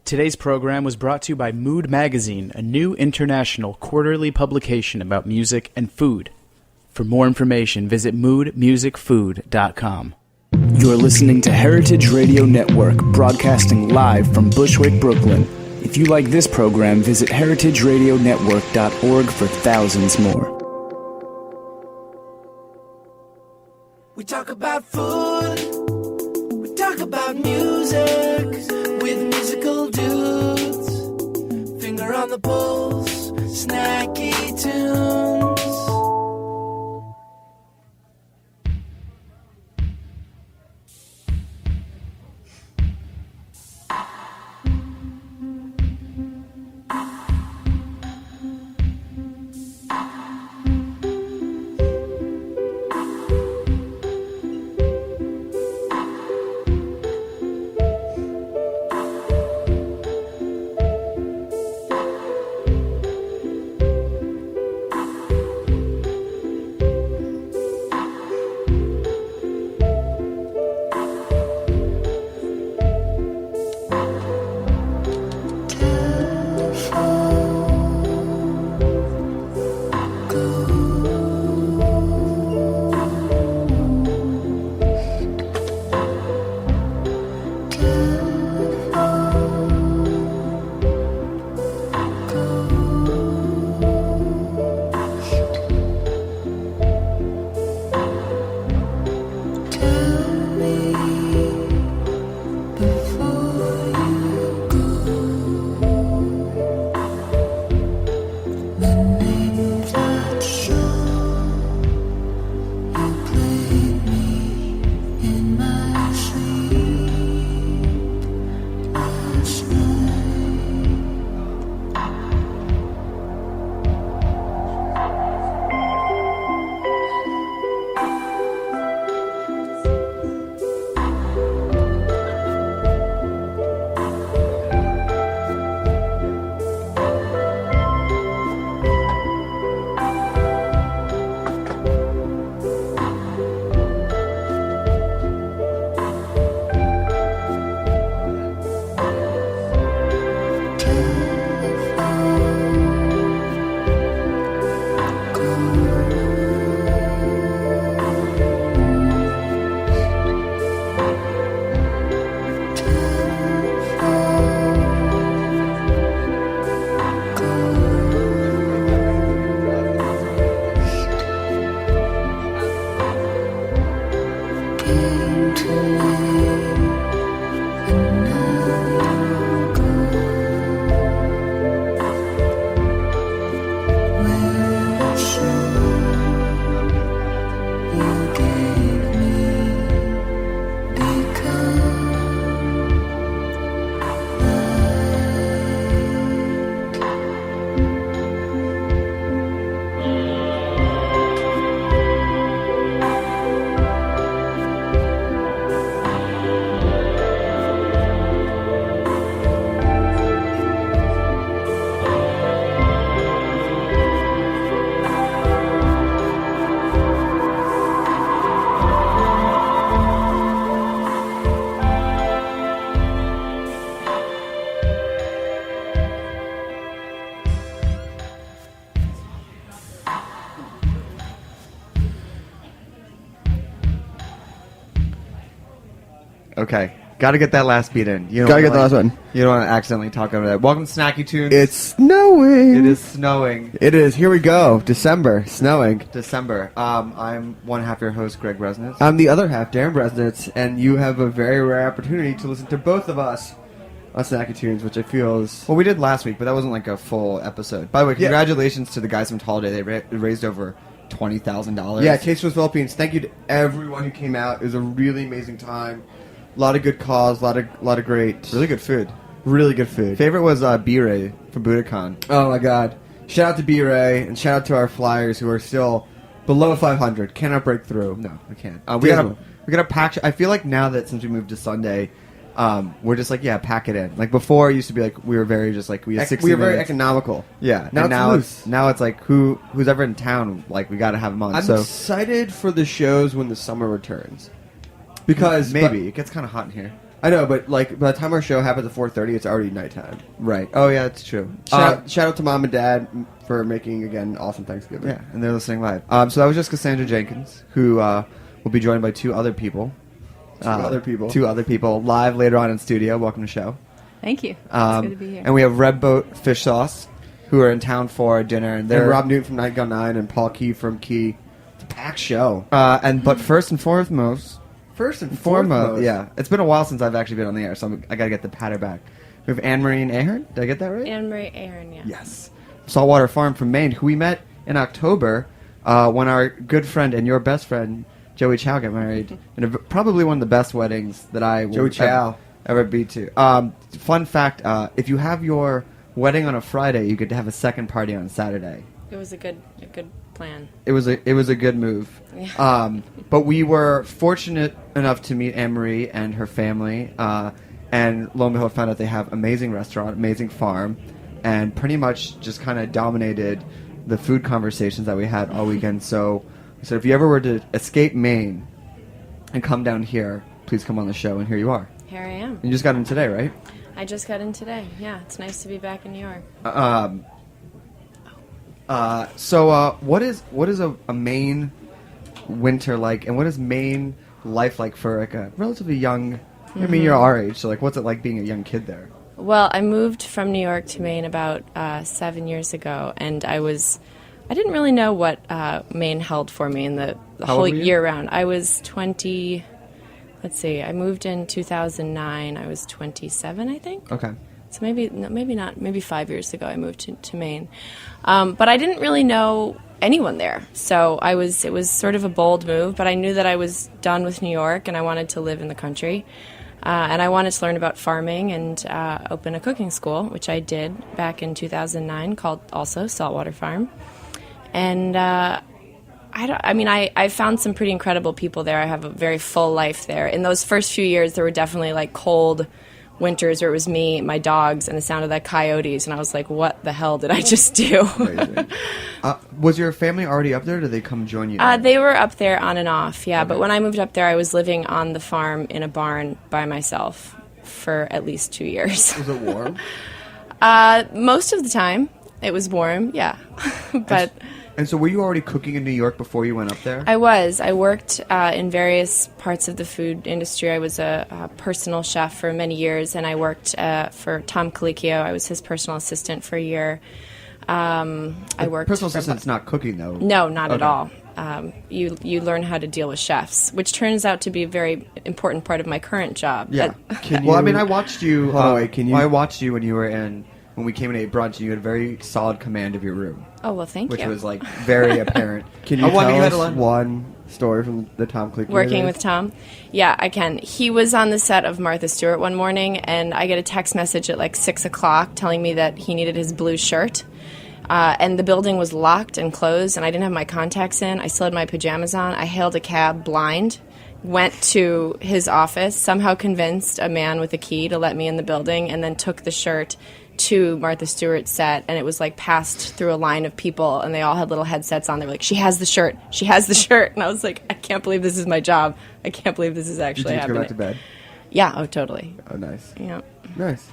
Today's program was brought to you by Mood Magazine, a new international quarterly publication about music and food. For more information, visit moodmusicfood.com. You're listening to Heritage Radio Network, broadcasting live from Bushwick, Brooklyn. If you like this program, visit heritageradionetwork.org for thousands more. We talk about food, we talk about music, with musical dudes, finger on the pulse, snacky tunes. Okay, gotta get that last beat in. Gotta get the last one. You don't want to accidentally talk over that. Welcome to Snacky Tunes. It's snowing. It is snowing. It is. Here we go. December. Snowing. December. I'm one half your host, Greg Bresnitz. I'm the other half, Darren Bresnitz, and you have a very rare opportunity to listen to both of us on Snacky Tunes, which I feel is... Well, we did last week, but that wasn't like a full episode. By the way, congratulations to the guys from Holiday. They raised over $20,000. Yeah, Taste was Philippines. Thank you to everyone who came out. It was a really amazing time. A lot of good cause, a lot of great... Really good food. Really good food. Favorite was B-Ray from Budokan. Oh, my God. Shout out to B-Ray, and shout out to our flyers who are still below 500. Cannot break through. No, we can't. We gotta pack... I feel like now that since we moved to Sunday... we're just like, yeah, pack it in. Like before, it used to be like we were very just like we had 60 We were very minutes. economical. Yeah, Now it's loose. Now it's like who's ever in town, like we got to have them on. I'm excited for the shows when the summer returns, because maybe it gets kind of hot in here. I know, but like by the time our show happens at 4:30, it's already nighttime. Right. Oh yeah, that's true. Shout out to Mom and Dad for making again awesome Thanksgiving. Yeah, and they're listening live. So that was just Cassandra Jenkins, who will be joined by two other people. Two other people live later on in studio. Welcome to the show. Thank you. It's good to be here. And we have Red Boat Fish Sauce, who are in town for dinner, and they're And Rob Newton from Night Gun 9 and Paul Key from Key. It's a packed show. but first and foremost, Yeah. it's been a while since I've actually been on the air, so I gotta get the patter back. We have Annemarie and Ahearn. Did I get that right? Annemarie, Ahearn, yeah. Yes. Saltwater Farm from Maine, who we met in October when our good friend and your best friend Joey Chow got married in probably one of the best weddings that I will Joey Chow. ever be to. Fun fact: if you have your wedding on a Friday, you get to have a second party on Saturday. It was a good plan. It was a good move. Yeah. But we were fortunate enough to meet Annemarie and her family, and lo and behold, found out they have amazing restaurant, amazing farm, and pretty much just kind of dominated the food conversations that we had all weekend. So if you ever were to escape Maine and come down here, please come on the show, and here you are. Here I am. You just got in today, right? I just got in today. Yeah, it's nice to be back in New York. So what is a Maine winter like, and what is Maine life like for like a relatively young? I mean, you're our age, so like, what's it like being a young kid there? Well, I moved from New York to Maine about 7 years ago, and I didn't really know what Maine held for me in the whole old were you? year round. I was 20. Let's see. I moved in 2009. I was 27, I think. Okay. So maybe not. Maybe 5 years ago, I moved to Maine, but I didn't really know anyone there. So it was sort of a bold move, but I knew that I was done with New York and I wanted to live in the country, and I wanted to learn about farming and open a cooking school, which I did back in 2009, called also Saltwater Farm, and. I found some pretty incredible people there. I have a very full life there. In those first few years, there were definitely like cold winters where it was me, my dogs, and the sound of the coyotes, and I was like, what the hell did I just do? Was your family already up there, or did they come join you there? They were up there on and off, yeah. Okay. But when I moved up there, I was living on the farm in a barn by myself for at least 2 years. Was it warm? Most of the time, it was warm, yeah. But... And so were you already cooking in New York before you went up there? I was. I worked in various parts of the food industry. I was a personal chef for many years, and I worked for Tom Colicchio. I was his personal assistant for a year. I worked. Personal assistant's not cooking, though. No, not at Okay. all. You learn how to deal with chefs, which turns out to be a very important part of my current job. Yeah. Can Well, I you- mean, I watched you. Hold on, wait, can you- I watched you when we came and ate brunch, and you had very solid command of your room, Oh, well, thank which you. was like very apparent. Can you I wonder tell you had us a lot- one story from the Tom Colicchio Working days? with Tom? Yeah, I can. He was on the set of Martha Stewart one morning, and I get a text message at like 6 o'clock telling me that he needed his blue shirt. And the building was locked and closed, and I didn't have my contacts in. I still had my pajamas on. I hailed a cab blind, went to his office, somehow convinced a man with a key to let me in the building, and then took the shirt to Martha Stewart's set, and it was like passed through a line of people, and they all had little headsets on. They were like, she has the shirt, she has the shirt. And I was like, I can't believe this is my job. I can't believe this is Did actually you happening. go back to bed? Yeah, oh, totally. Oh, nice. Yeah. Nice.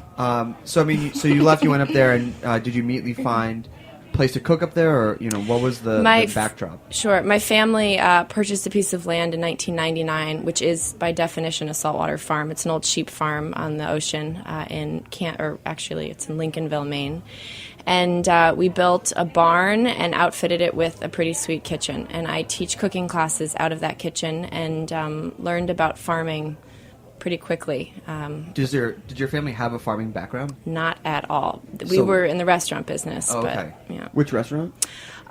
So I mean, so you left, you went up there, and did you immediately find a place to cook up there, or what was the backdrop? Sure. My family purchased a piece of land in 1999, which is by definition a saltwater farm. It's an old sheep farm on the ocean it's in Lincolnville, Maine. And we built a barn and outfitted it with a pretty sweet kitchen. And I teach cooking classes out of that kitchen and learned about farming pretty quickly. Did your family have a farming background? Not at all. We So- were in the restaurant business. Oh, but, okay. yeah. Which restaurant?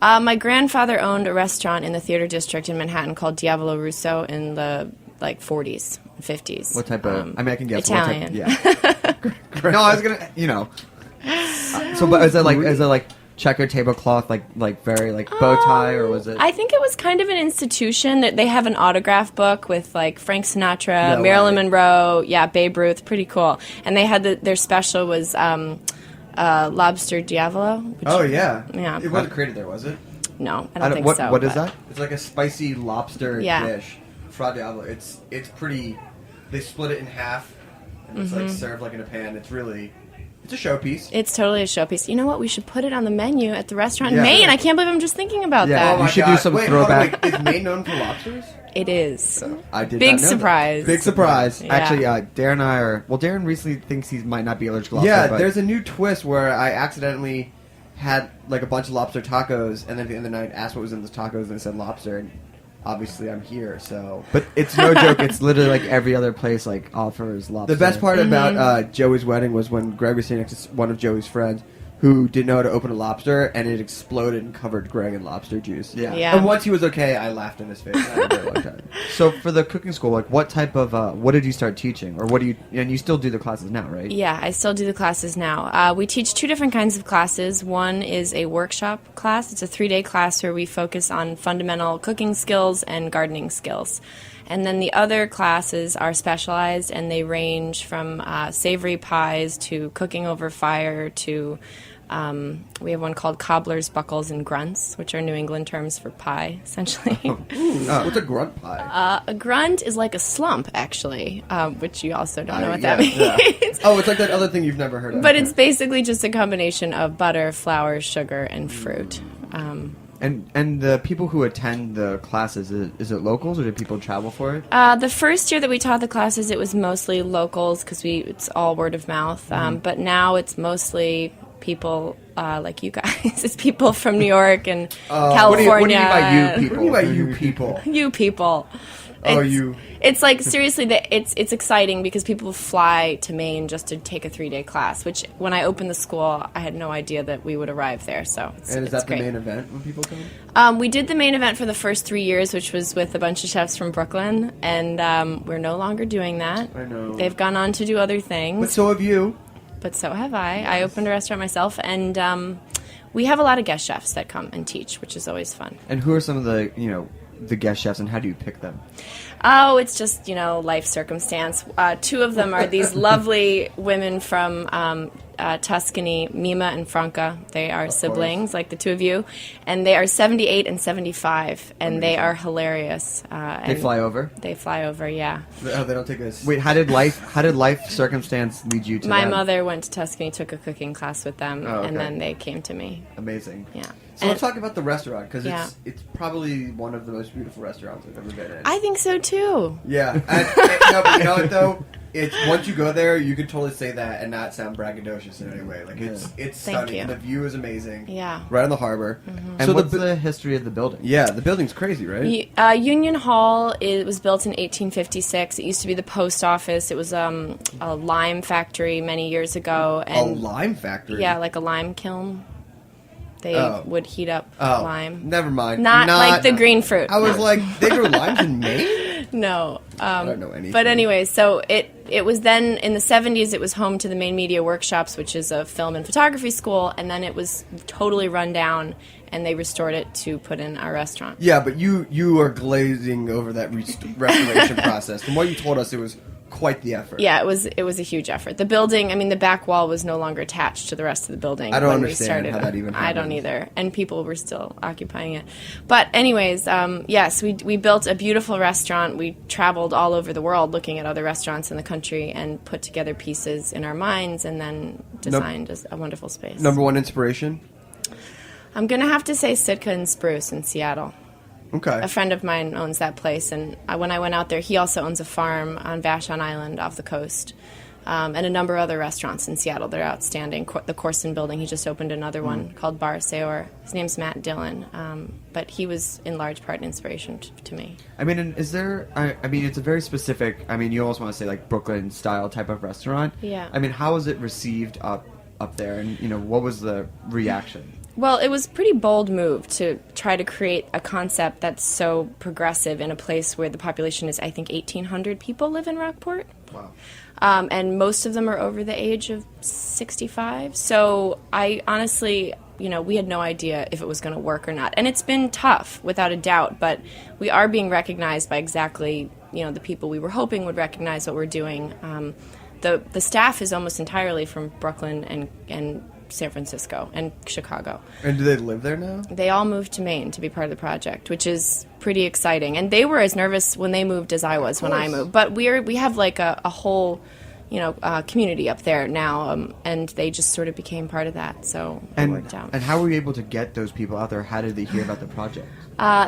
My grandfather owned a restaurant in the theater district in Manhattan called Diavolo Russo in the 40s, 50s. What type of? I mean, I can guess. Italian. What type, yeah. No, I was gonna. So, but is it like checker tablecloth, like very like bow tie, or was it? I think it was kind of an institution. That they have an autograph book with like Frank Sinatra, Marilyn Monroe, Babe Ruth, pretty cool. And they had their special was lobster diavolo. Which, Oh yeah. Yeah. It wasn't created there, was it? No, I don't think what, so. What is but- that? It's like a spicy lobster Yeah. dish. Fra Diavolo. It's pretty. They split it in half, and it's like served like in a pan. It's a showpiece. It's totally a showpiece. You know what? We should put it on the menu at the restaurant in Yeah. Maine. I can't believe I'm just thinking about that. Oh my You should God. do some Wait, throwback. hold on, wait. Is Maine known for lobsters? It is. I did Big not know that. surprise. Big surprise. Yeah. Actually, Darren and I are. Well, Darren recently thinks he might not be allergic to lobster. Yeah, but there's a new twist where I accidentally had like a bunch of lobster tacos, and then at the end of the night asked what was in those tacos, and it said lobster, and obviously I'm here, so. But it's no joke. It's literally like every other place like offers lobster. The best part about Joey's wedding was when Greg was sitting next to one of Joey's friends who didn't know how to open a lobster, and it exploded and covered Greg in lobster juice. Yeah. Yeah. And once he was okay, I laughed in his face. I had a very long time. So for the cooking school, like what type of what did you start teaching, or what do you? And you still do the classes now, right? Yeah, I still do the classes now. We teach 2 different kinds of classes. One is a workshop class. It's a 3-day class where we focus on fundamental cooking skills and gardening skills. And then the other classes are specialized, and they range from savory pies to cooking over fire to we have one called cobblers, buckles, and grunts, which are New England terms for pie, essentially. What's a grunt pie? A grunt is like a slump, actually, which you also don't know what that means. Yeah. Oh, it's like that other thing you've never heard of. But it's basically just a combination of butter, flour, sugar, and fruit. And the people who attend the classes, is it locals or do people travel for it? The first year that we taught the classes, it was mostly locals because it's all word of mouth. But now it's mostly people like you guys. It's people from New York and California. What do you mean by you people? What do you mean by you people? You people. Oh, It's- you. It's like, seriously, it's exciting because people fly to Maine just to take a 3-day class, which when I opened the school, I had no idea that we would arrive there. So it's, And is it's that great. the main event when people come? We did the main event for the first 3 years, which was with a bunch of chefs from Brooklyn, and we're no longer doing that. I know. They've gone on to do other things. But so have you. But so have I. I opened a restaurant myself, and we have a lot of guest chefs that come and teach, which is always fun. And who are some of the the guest chefs, and how do you pick them? Oh, it's just, life circumstance. 2 of them are these lovely women from Tuscany, Mima and Franca. They are siblings, like the 2 of you. And they are 78 and 75, and they are hilarious. They fly over. They fly over, yeah. Oh, they don't take us. Wait, how did life circumstance lead you to My them? mother went to Tuscany, took a cooking class with them, Oh, okay. and then they came to me. Amazing. Yeah. So let's talk about the restaurant, because Yeah. it's probably one of the most beautiful restaurants I've ever been in. I think so, too. Yeah. No, but you know what, though? It's once you go there, you can totally say that and not sound braggadocious in any way. Like it's Thank stunning. you. The view is amazing. Yeah. Right on the harbor. And So what's the history of the building? Yeah, the building's crazy, right? Union Hall, it was built in 1856. It used to be the post office. It was a lime factory many years ago. A And lime factory. yeah, like a lime kiln. They would heat up Oh, lime. never mind. Not like the green fruit. I was like, they grow limes in Maine? No. I don't know anything. But anyway, so it was then, in the 70s, it was home to the Maine Media Workshops, which is a film and photography school, and then it was totally run down, and they restored it to put in our restaurant. Yeah, but you are glazing over that restoration process. From what you told us, it was quite the effort. Yeah, it was a huge effort. The building, the back wall was no longer attached to the rest of the building. I don't when we understand started how it. that even I don't happens. either, and people were still occupying it. But anyways, yes, we built a beautiful restaurant. We traveled all over the world looking at other restaurants in the country and put together pieces in our minds, and then designed a wonderful space. Number one inspiration? I'm gonna have to say Sitka and Spruce in Seattle. Okay. A friend of mine owns that place, and when I went out there, he also owns a farm on Vashon Island off the coast, and a number of other restaurants in Seattle. They're outstanding. The Corson Building, he just opened another one called Bar Seor. His name's Matt Dillon, but he was in large part an inspiration to me. I mean, and is there? I mean, it's a very specific. I mean, you almost want to say like Brooklyn style type of restaurant. Yeah. I mean, how was it received up there, and what was the reaction? Well, it was a pretty bold move to try to create a concept that's so progressive in a place where the population is, I think, 1,800 people live in Rockport. Wow. And most of them are over the age of 65. So I honestly, we had no idea if it was going to work or not. And it's been tough, without a doubt, but we are being recognized by exactly, the people we were hoping would recognize what we're doing. The staff is almost entirely from Brooklyn and San Francisco and Chicago. And do they live there now? They all moved to Maine to be part of the project, which is pretty exciting. And they were as nervous when they moved as I was when I moved. But we have like a whole, community up there now, and they just sort of became part of that. So it worked out. And how were you able to get those people out there? How did they hear about the project?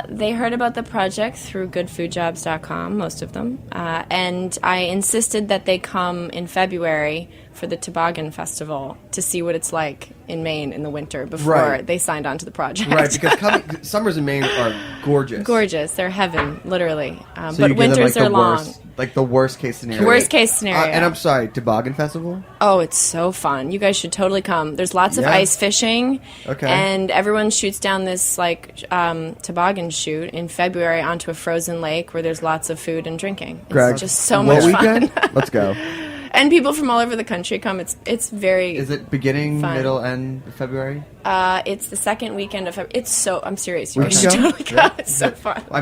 They heard about the project through goodfoodjobs.com, most of them, and I insisted that they come in February for the Toboggan Festival to see what it's like in Maine in the winter before they signed on to the project. Right, because summers in Maine are gorgeous. Gorgeous. They're heaven, literally. So but you give them, winters are long. The worst case scenario. Worst case scenario. And I'm sorry, Toboggan Festival? Oh, it's so fun. You guys should totally come. There's lots of ice fishing. Okay. And everyone shoots down this toboggan chute in February onto a frozen lake where there's lots of food and drinking. It's just so much fun. Let's go. And people from all over the country come. It's very Is it beginning, fun. middle, end February? It's the second weekend of February. I'm serious. You We guys can should go. totally go. It's so fun. I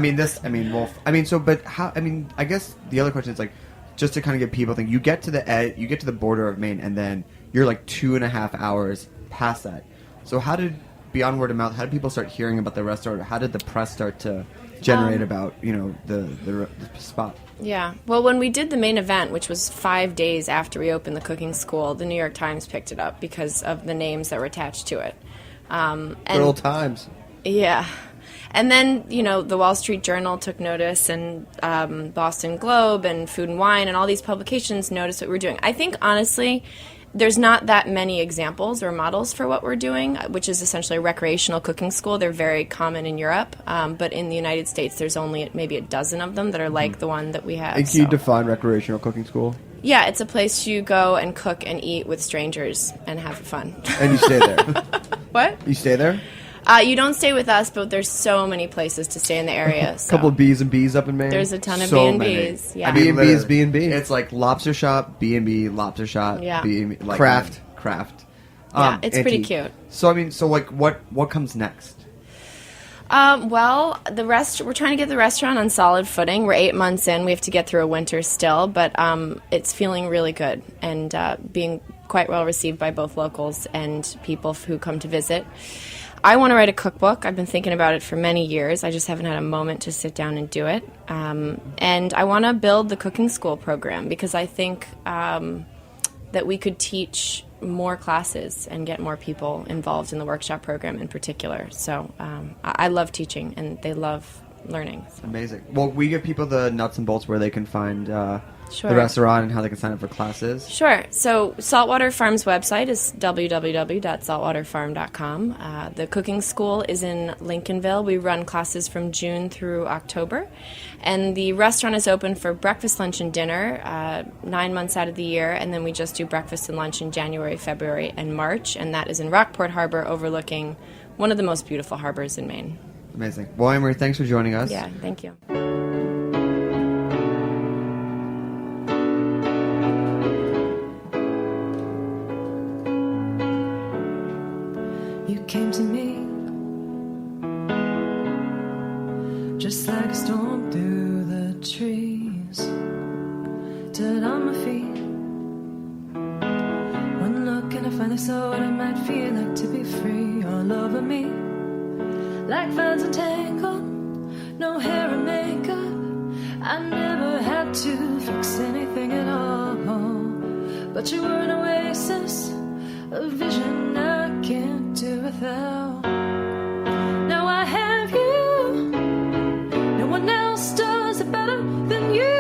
guess the other question is just to kind of get people thinking, you get to the border of Maine, and then you're 2.5 hours past that. So how did, beyond word of mouth, how did people start hearing about the restaurant? How did the press start to generate about the spot? Yeah. Well, when we did the main event, which was 5 days after we opened the cooking school, the New York Times picked it up because of the names that were attached to it. Good old times. Yeah. And then, the Wall Street Journal took notice, and Boston Globe and Food and Wine and all these publications noticed what we're doing. I think, honestly, there's not that many examples or models for what we're doing, which is essentially a recreational cooking school. They're very common in Europe, but in the United States, there's only maybe a dozen of them that are like the one that we have. And can you define recreational cooking school? Yeah, it's a place you go and cook and eat with strangers and have fun. And you stay there. What? You stay there? You don't stay with us, but there's so many places to stay in the area. A couple of B's and B's up in Maine. There's a ton of So B&Bs. many. Yeah. B&B is B&B. It's like lobster shop, B&B, lobster shop, Yeah. B&B, Craft. Yeah, it's pretty cute. So what comes next? Well, we're trying to get the restaurant on solid footing. We're 8 months in. We have to get through a winter still, but it's feeling really good and being quite well received by both locals and people who come to visit. I want to write a cookbook. I've been thinking about it for many years. I just haven't had a moment to sit down and do it. And I want to build the cooking school program because I think that we could teach more classes and get more people involved in the workshop program in particular. So I love teaching, and they love learning. So. Amazing. Well, we give people the nuts and bolts where they can find Sure. the restaurant and how they can sign up for classes. Sure. So Saltwater Farm's website is www.saltwaterfarm.com. The cooking school is in Lincolnville. We run classes from June through October. And the restaurant is open for breakfast, lunch, and dinner 9 months out of the year. And then we just do breakfast and lunch in January, February, and March. And that is in Rockport Harbor, overlooking one of the most beautiful harbors in Maine. Amazing. Well, Annemarie, thanks for joining us. Yeah, thank you. You came to me just like a storm through the trees, stood on my feet. One look and I finally saw what it might feel like to be free all over me, like vines entangled, no hair or makeup. I never had to fix anything at all, but you were an oasis, a vision I can't do without. Now I have you. No one else does it better than you.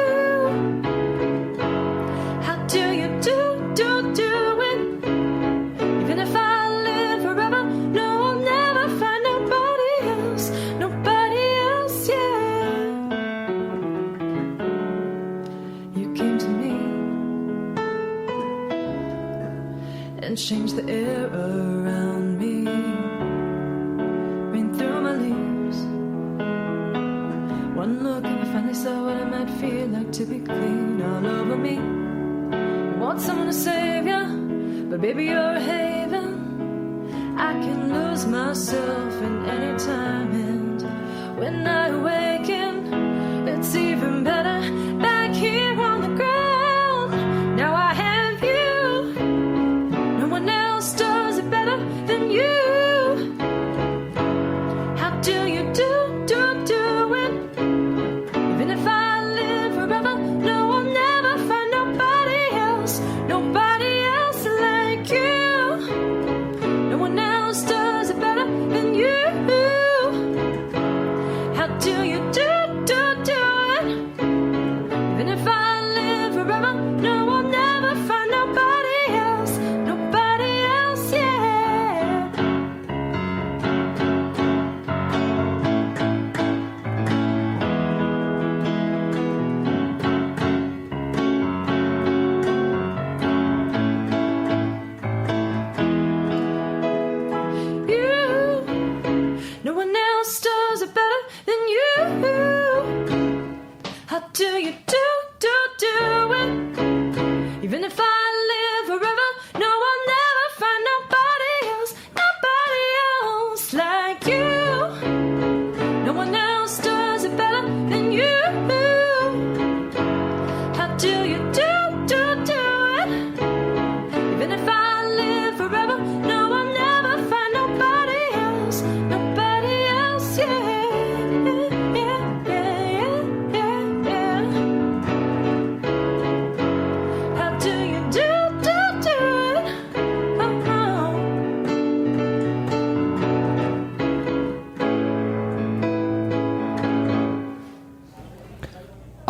How do you do it? Even if I live forever, no, I'll never find nobody else, yeah. You came to me and changed the air around me, rain through my leaves. One look and I finally saw what it might feel like to be clean all over me. You want someone to save you, but baby you're a haven. I can lose myself in any time, and when I awaken, it's even better back here on the ground. Now I have you. No one else does it better than you. How do you do it? Even if I live forever, no, I'll never find nobody else,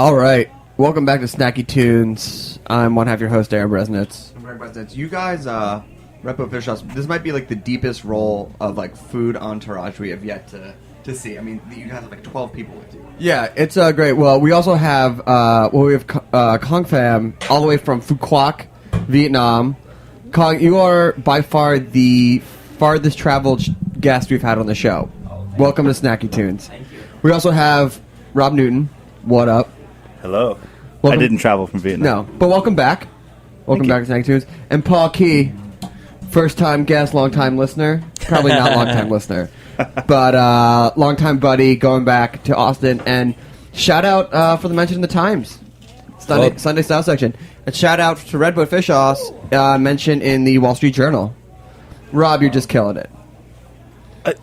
All right. Welcome back to Snacky Tunes. I'm one half your host, Aaron Bresnitz. I'm Greg Bresnitz. You guys, Red Boat Fish Sauce, this might be like the deepest role of like food entourage we have yet to see. I mean, you guys have like 12 people with you. Yeah, it's great. Well, we also have Kong Pham all the way from Phu Quoc, Vietnam. Kong, you are by far the farthest traveled guest we've had on the show. Welcome to Snacky Tunes. Thank you. We also have Rob Newton. What up? Hello. Welcome. I didn't travel from Vietnam. No, but welcome back. Welcome back to Snacky Tunes. And Paul Key, first-time guest, long-time listener. Probably not long-time listener, but long-time buddy going back to Austin. And shout out for the mention in the Times. Sunday Style section. And shout out to Red Boat Fish Sauce, mentioned in the Wall Street Journal. Rob, you're just killing it.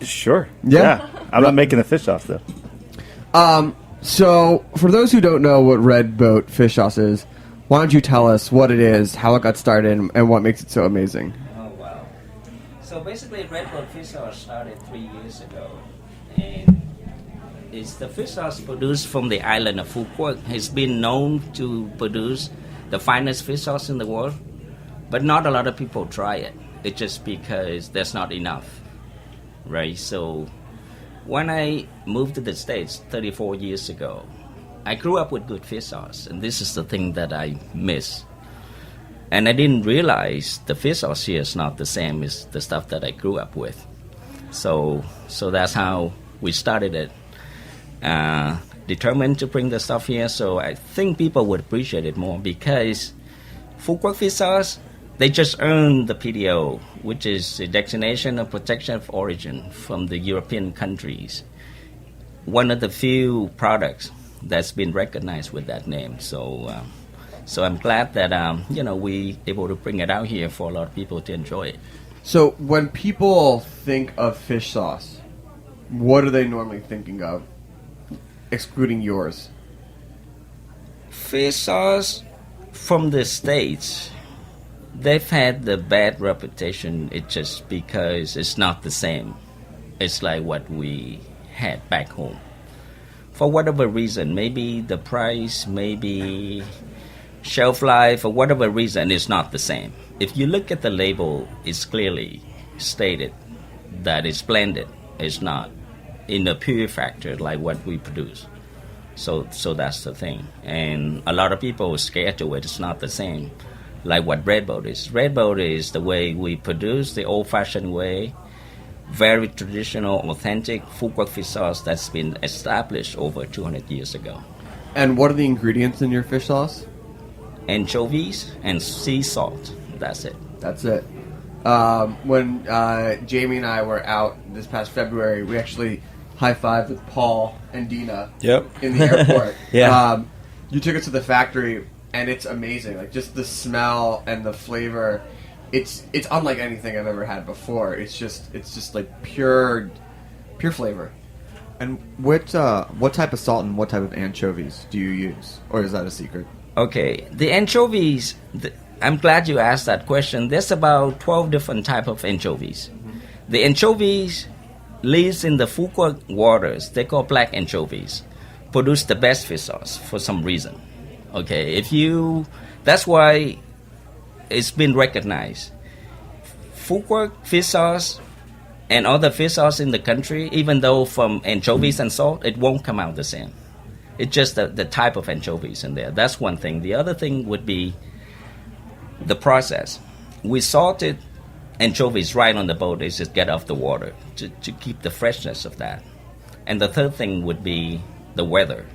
Sure. Yeah. I'm not making the fish sauce, though. So, for those who don't know what Red Boat Fish Sauce is, why don't you tell us what it is, how it got started, and what makes it so amazing? Oh, wow. So basically, Red Boat Fish Sauce started 3 years ago. And it's the fish sauce produced from the island of Phu Quoc. It's been known to produce the finest fish sauce in the world, but not a lot of people try it. It's just because there's not enough, right? So when I moved to the States 34 years ago, I grew up with good fish sauce, and this is the thing that I miss. And I didn't realize the fish sauce here is not the same as the stuff that I grew up with. So that's how we started it. Determined to bring the stuff here, so I think people would appreciate it more because Phu Quoc fish sauce, they just earned the PDO, which is the Designation of Protection of Origin from the European countries. One of the few products that's been recognized with that name. So I'm glad that we able to bring it out here for a lot of people to enjoy it. So, when people think of fish sauce, what are they normally thinking of, excluding yours? Fish sauce from the States, they've had the bad reputation. It's just because it's not the same. It's like what we had back home. For whatever reason, maybe the price, maybe shelf life, for whatever reason, it's not the same. If you look at the label, it's clearly stated that it's blended. It's not in the pure factor like what we produce. So that's the thing. And a lot of people are scared to it. It's not the same like what Red Boat is. Red Boat is the way we produce, the old-fashioned way, very traditional, authentic Phu Quoc fish sauce that's been established over 200 years ago. And what are the ingredients in your fish sauce? Anchovies and sea salt. That's it. That's it. When Jamie and I were out this past February, we actually high-fived with Paul and Dina in the airport. Yeah. You took us to the factory, and it's amazing. Like, just the smell and the flavor, it's unlike anything I've ever had before. It's just like pure flavor. And what type of salt and what type of anchovies do you use? Or is that a secret? Okay, the anchovies, I'm glad you asked that question. There's about 12 different types of anchovies. Mm-hmm. The anchovies lives in the Phu Quoc waters. They call black anchovies. Produce the best fish sauce for some reason. Okay, that's why it's been recognized. Phu Quoc fish sauce and other fish sauce in the country, even though from anchovies and salt, it won't come out the same. It's just the type of anchovies in there. That's one thing. The other thing would be the process. We salted anchovies right on the boat. They just get off the water to keep the freshness of that. And the third thing would be the weather.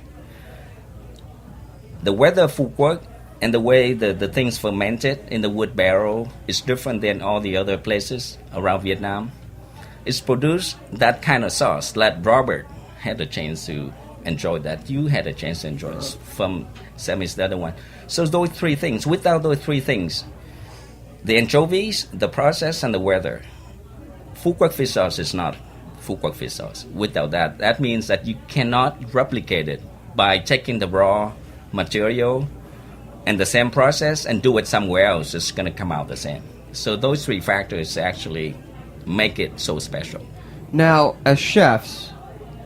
The weather of Phu Quoc and the way the things fermented in the wood barrel is different than all the other places around Vietnam. It's produced that kind of sauce that Robert had a chance to enjoy, that you had a chance to enjoy from Sammy's the other one. So those three things. Without those three things, the anchovies, the process, and the weather, Phu Quoc fish sauce is not Phu Quoc fish sauce. Without that means that you cannot replicate it by taking the raw material and the same process and do it somewhere else. It's going to come out the same. So those three factors actually make it so special. Now, as chefs,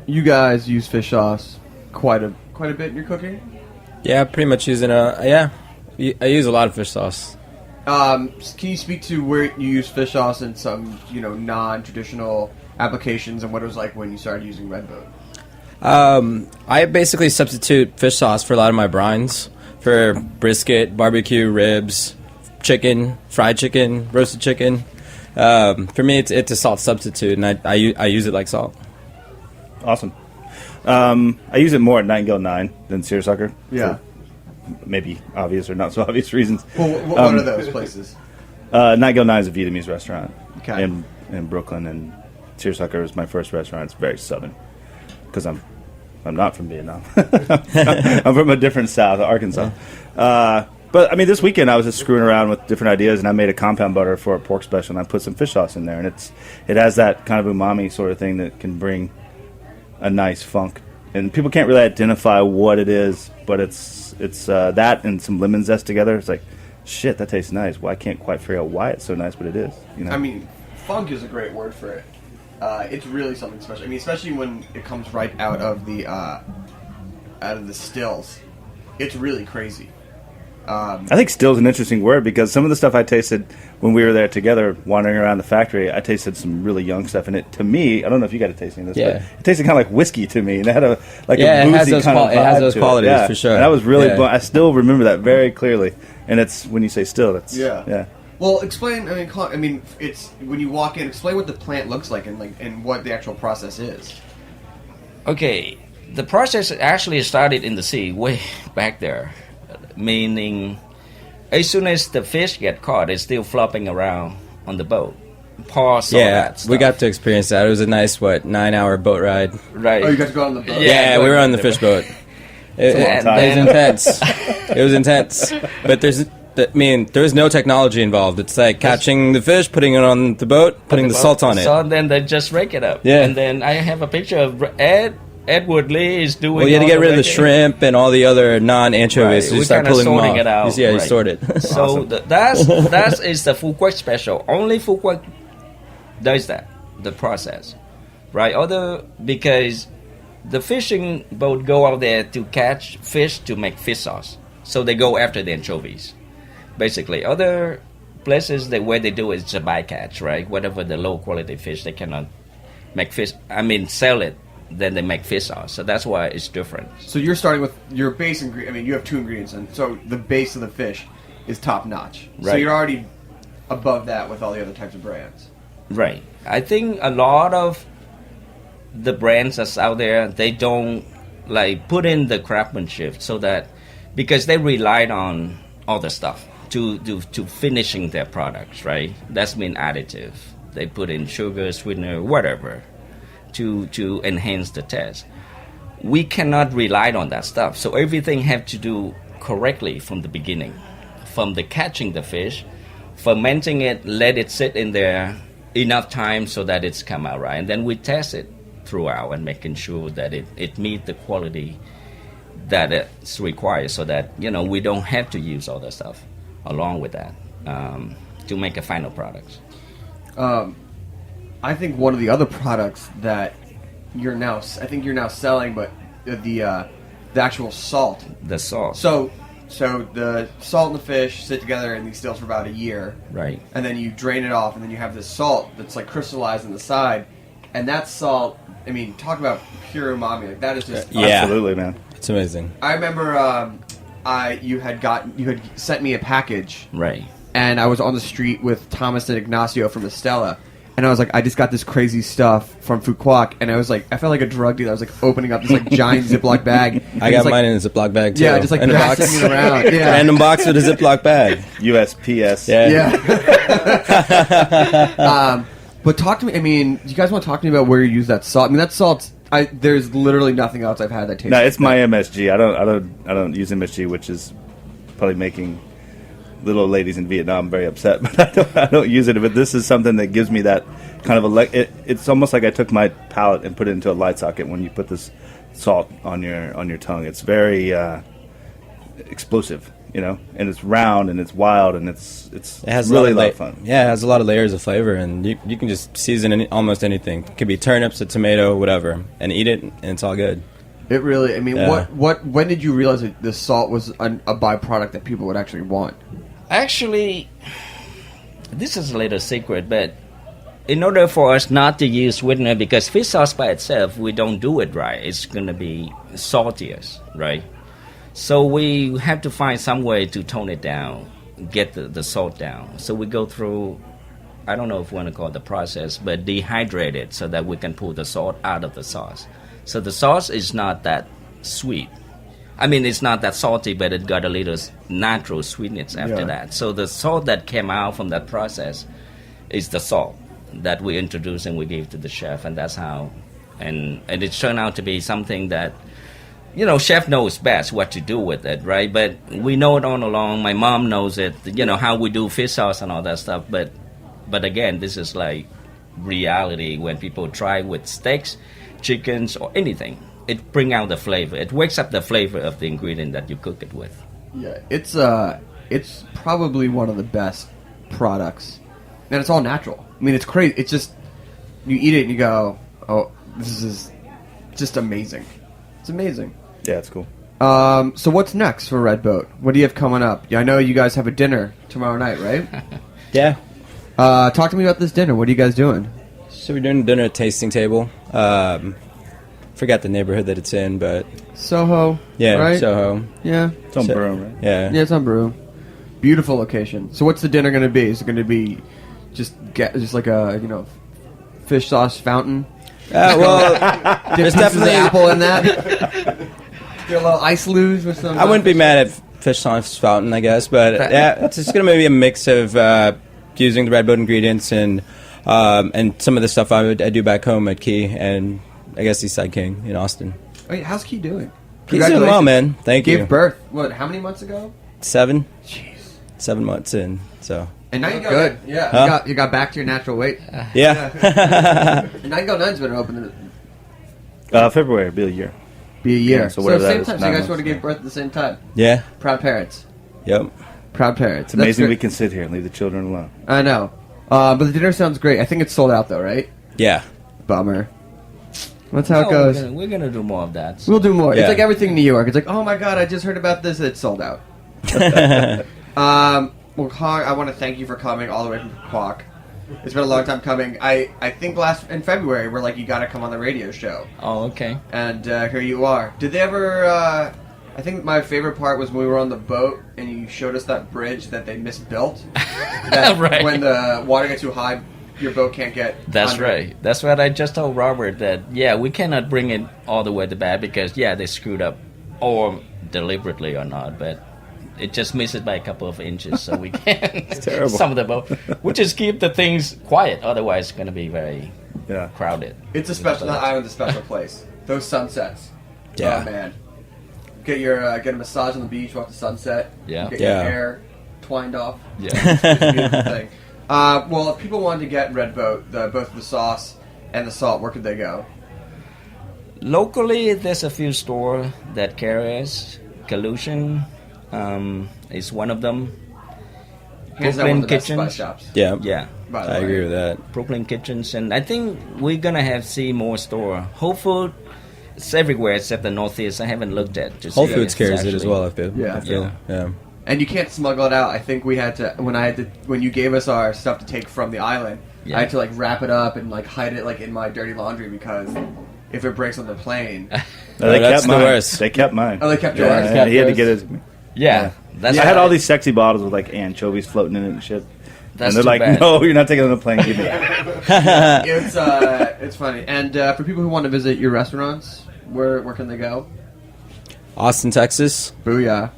you guys use fish sauce quite a bit in your cooking? Yeah, pretty much using I use a lot of fish sauce. Can you speak to where you use fish sauce in some, non-traditional applications and what it was like when you started using Redboat? I basically substitute fish sauce for a lot of my brines, for brisket, barbecue, ribs, chicken, fried chicken, roasted chicken. For me, it's a salt substitute, and I use it like salt. Awesome. I use it more at Nightingale 9 than Seersucker. Yeah. Maybe obvious or not so obvious reasons. Well, what are those places? Nightingale 9 is a Vietnamese restaurant Okay. in Brooklyn, and Seersucker was my first restaurant. It's very southern because I'm not from Vietnam. I'm from a different South, Arkansas. But I mean, this weekend I was just screwing around with different ideas, and I made a compound butter for a pork special, and I put some fish sauce in there, and it has that kind of umami sort of thing that can bring a nice funk. And people can't really identify what it is, but it's that and some lemon zest together. It's like, shit, that tastes nice. Well, I can't quite figure out why it's so nice, but it is. I mean, funk is a great word for it. It's really something special. I mean, especially when it comes right out of the stills. It's really crazy. I think still is an interesting word because some of the stuff I tasted when we were there together wandering around the factory, I tasted some really young stuff in it. To me, I don't know if you got a tasting of this, but it tasted kind of like whiskey to me. And it had a boozy kind of vibe. It has those qualities for sure. And I was really I still remember that very clearly. And it's when you say still, that's yeah. Well, explain. I mean, it's when you walk in. Explain what the plant looks like and what the actual process is. Okay, the process actually started in the sea, way back there. Meaning, as soon as the fish get caught, it's still flopping around on the boat. Paul saw that stuff. We got to experience that. It was a nice 9-hour boat ride. Right. Oh, you got to go on the boat. Yeah, we were on the fish boat. It was intense. It was intense. But there was no technology involved. It's like catching the fish, putting it on the boat, putting the salt on it. So then they just rake it up. Yeah. And then I have a picture of Edward Lee is doing. Well, you had to get rid of the shrimp and all the other non-anchovies. Right. You start pulling them off. It out. You sort it. So awesome. That is the Phu Quoc special. Only Phu Quoc does that. The process, right? Because the fishing boat go out there to catch fish to make fish sauce. So they go after the anchovies. Basically, other places where they do is a bycatch, right? Whatever the low quality fish, they cannot make fish. Sell it. Then they make fish sauce. So that's why it's different. So you're starting with your base ingredient. I mean, you have two ingredients, and so the base of the fish is top notch. Right. So you're already above that with all the other types of brands. Right. I think a lot of the brands that's out there, they don't put in the craftsmanship so that because they relied on other stuff to finishing their products, right? That's been additive. They put in sugar, sweetener, whatever. To enhance the taste. We cannot rely on that stuff. So everything have to do correctly from the beginning. From the catching the fish, fermenting it, let it sit in there enough time so that it's come out right. And then we test it throughout and making sure that it meets the quality that it's required so that, we don't have to use all that stuff along with that to make a final product. I think one of the other products that you're now selling, but the actual salt. The salt. So the salt and the fish sit together in these stills for about a year. Right. And then you drain it off, and then you have this salt that's crystallized on the side, and that salt. I mean, talk about pure umami. That is just absolutely, man. It's amazing. I remember you had sent me a package. Right. And I was on the street with Thomas and Ignacio from Estella. And I was like, I just got this crazy stuff from Phu Quoc, and I felt like a drug dealer. I was opening up this giant Ziploc bag. I got mine in a Ziploc bag too. Yeah, just passing it around. Yeah. Random box with a Ziploc bag. USPS. Yeah. But talk to me. I mean, do you guys want to talk to me about where you use that salt? I mean, that salt. There's literally nothing else I've had that tastes. No, it's my MSG. I don't use MSG, which is probably making little ladies in Vietnam very upset, but I don't use it. But this is something that gives me that kind of it's almost like I took my palate and put it into a light socket when you put this salt on your tongue. It's very explosive, and it's round and it's wild and it has really a lot of fun. Yeah, it has a lot of layers of flavor, and you can just season almost anything. It could be turnips, a tomato, whatever, and eat it, and it's all good. It really. I mean, Yeah. when did you realize that the salt was a byproduct that people would actually want? Actually, this is a little secret, but in order for us not to use sweetener, because fish sauce by itself, we don't do it right. It's going to be saltier, right? So we have to find some way to tone it down, get the salt down. So we go through, I don't know if we want to call it the process, but dehydrate it so that we can pull the salt out of the sauce. So the sauce is not that sweet. I mean, it's not that salty, but it got a little natural sweetness after that. So the salt that came out from that process is the salt that we introduced and we gave to the chef, and that's how. And it turned out to be something that, you know, chef knows best what to do with it, right? But we know it all along. My mom knows it, you know, how we do fish sauce and all that stuff. But again, this is like reality when people try with steaks, chickens, or anything. It brings out the flavor. It wakes up the flavor of the ingredient that you cook it with. Yeah, it's probably one of the best products, and it's all natural. I mean, it's crazy. It's just you eat it and you go, "Oh, this is just amazing." It's amazing. Yeah, it's cool. So what's next for Red Boat? What do you have coming up? I know you guys have a dinner tomorrow night, right? Yeah. Talk to me about this dinner. What are you guys doing? So we're doing a dinner tasting table. Forgot the neighborhood that it's in, but Soho. yeah, right? Soho. Yeah. It's on So- Broome, right? Yeah. Yeah, it's on Brew. Beautiful location. So what's the dinner going to be? Is it going to be just like a fish sauce fountain? Well, Dip there's pieces of definitely. apple in that. Get a little ice luge with some. I wouldn't be mad at fish sauce fountain, I guess, but yeah, it's just gonna be a mix of using the Red Boat ingredients and some of the stuff I do back home at Key and I guess Eastside King in Austin. Wait, how's Key doing? He's doing well, man. Thank you. Gave birth. What? How many months ago? 7. Jeez. 7 months in. So And 9 good. Yeah. Huh? You got back to your natural weight. yeah. And 9 Go 9's been open. February will be a year. Be a year. Yeah, so so whatever that same is, time. So you 9 guys want to months, give birth at the same time. Yeah. Proud parents. Yep. Proud parents. It's amazing we can sit here and leave the children alone. I know. But the dinner sounds great. I think it's sold out though, right? Yeah. Bummer. That's how it No, goes. We're gonna do more of that. We'll do more. Yeah. It's like everything in New York. It's like, oh my god, I just heard about this. It's sold out. Well, Hong, I want to thank you for coming all the way from Phu Quoc. It's been a long time coming. I think in February we're like, you got to come on the radio show, Oh, okay. and here you are. Did they ever? I think my favorite part was when we were on the boat and you showed us that bridge that they misbuilt. That Right. When the water gets too high, your boat can't get. That's under. right. That's what I just told Robert, that, yeah, we cannot bring it all the way to bad because, yeah, they screwed up, or deliberately or not, but it just misses by a couple of inches, so we can terrible. some of the boat. We just keep the things quiet, otherwise it's going to be very Yeah. crowded. It's a special. That island's a special place. Those sunsets. Yeah. Oh man. Get a massage on the beach, watch the sunset. Yeah. Get Yeah. your hair twined off. Yeah. It's a beautiful thing. Well, if people wanted to get Red Boat, both the sauce and the salt, where could they go? Locally, there's a few stores that carry us. Collusion is one of them. Hands down, one of the best Kitchens. spice shops. Yeah. Yeah. By the I way. agree with that. Brooklyn Kitchens, and I think we're gonna see more store. Whole Foods, it's everywhere except the Northeast. I haven't looked at. Whole Foods carries it as well, I feel. Yeah. I feel. Yeah. And you can't smuggle it out. I think we had to when you gave us our stuff to take from the island. Yeah. I had to like wrap it up and like hide it like in my dirty laundry because if it breaks on the plane, No, Oh, they that's kept the mine. worst. They kept mine. oh, they kept Yeah, yours. yeah, he had to get his. Yeah, that's. I had all these sexy bottles with like anchovies floating in it and shit. That's and they're too like, bad. no, you're not taking it on the plane. Give me it. It's funny. And for people who want to visit your restaurants, where can they go? Austin, Texas. Booyah!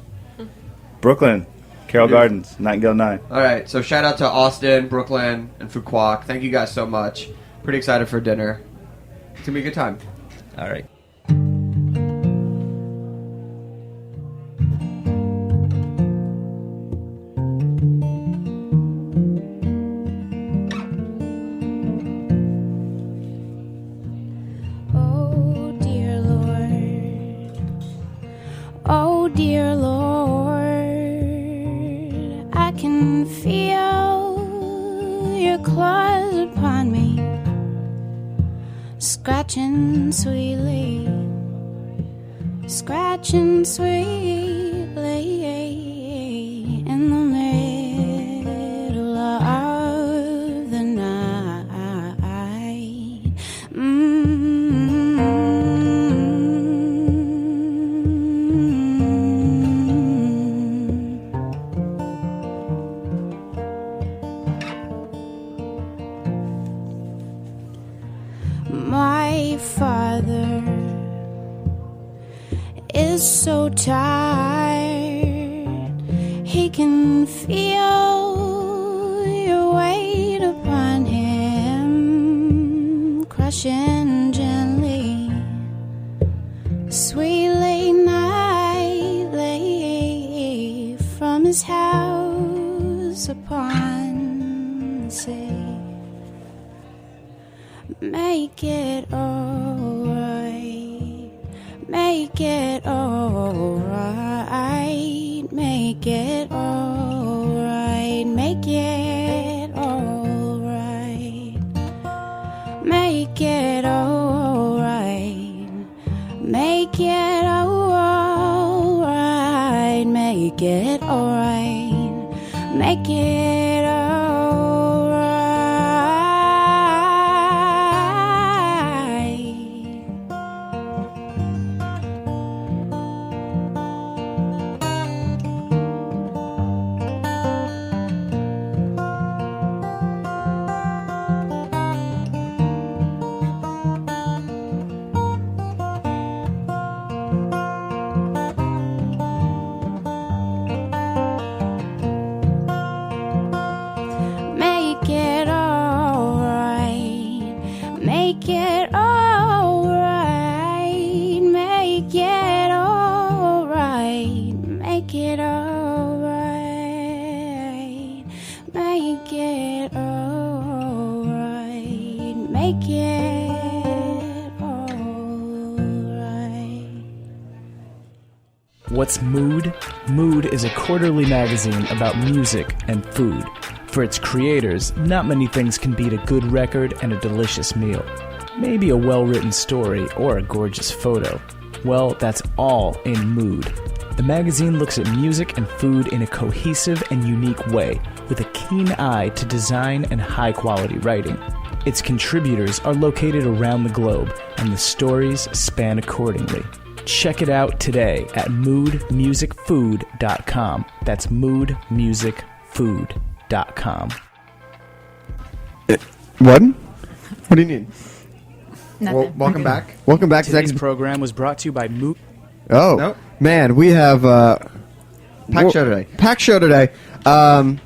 Brooklyn, Carroll Gardens, Nightingale 9. All right, so shout out to Austin, Brooklyn, and Phu Quoc. Thank you guys so much. Pretty excited for dinner. It's gonna be a good time. All right. Oh dear Lord, oh dear Lord, I can feel your claws upon me, scratching sweetly. scratching sweetly in the middle of the night. My father is so tired, he can feel your weight upon him, crushing gently, sweetly nightly from his house upon the sea. Make it alright, make it alright, make it alright, make it alright, make it alright, make it alright, make it alright, make it alright. Make it alright, make it alright, make it alright, make it alright, make it alright, make it alright. What's Mood? Mood is a quarterly magazine about music and food. For its creators, not many things can beat a good record and a delicious meal. Maybe a well-written story or a gorgeous photo. Well, that's all in Mood. The magazine looks at music and food in a cohesive and unique way, with a keen eye to design and high-quality writing. Its contributors are located around the globe, and the stories span accordingly. Check it out today at moodmusicfood.com. That's moodmusicfood.com. What? What do you need? Nothing. Welcome back. Welcome back to Today's Snacky. program was brought to you by Mood. Oh, Nope. man, we have Packed show today. Packed show today. Man,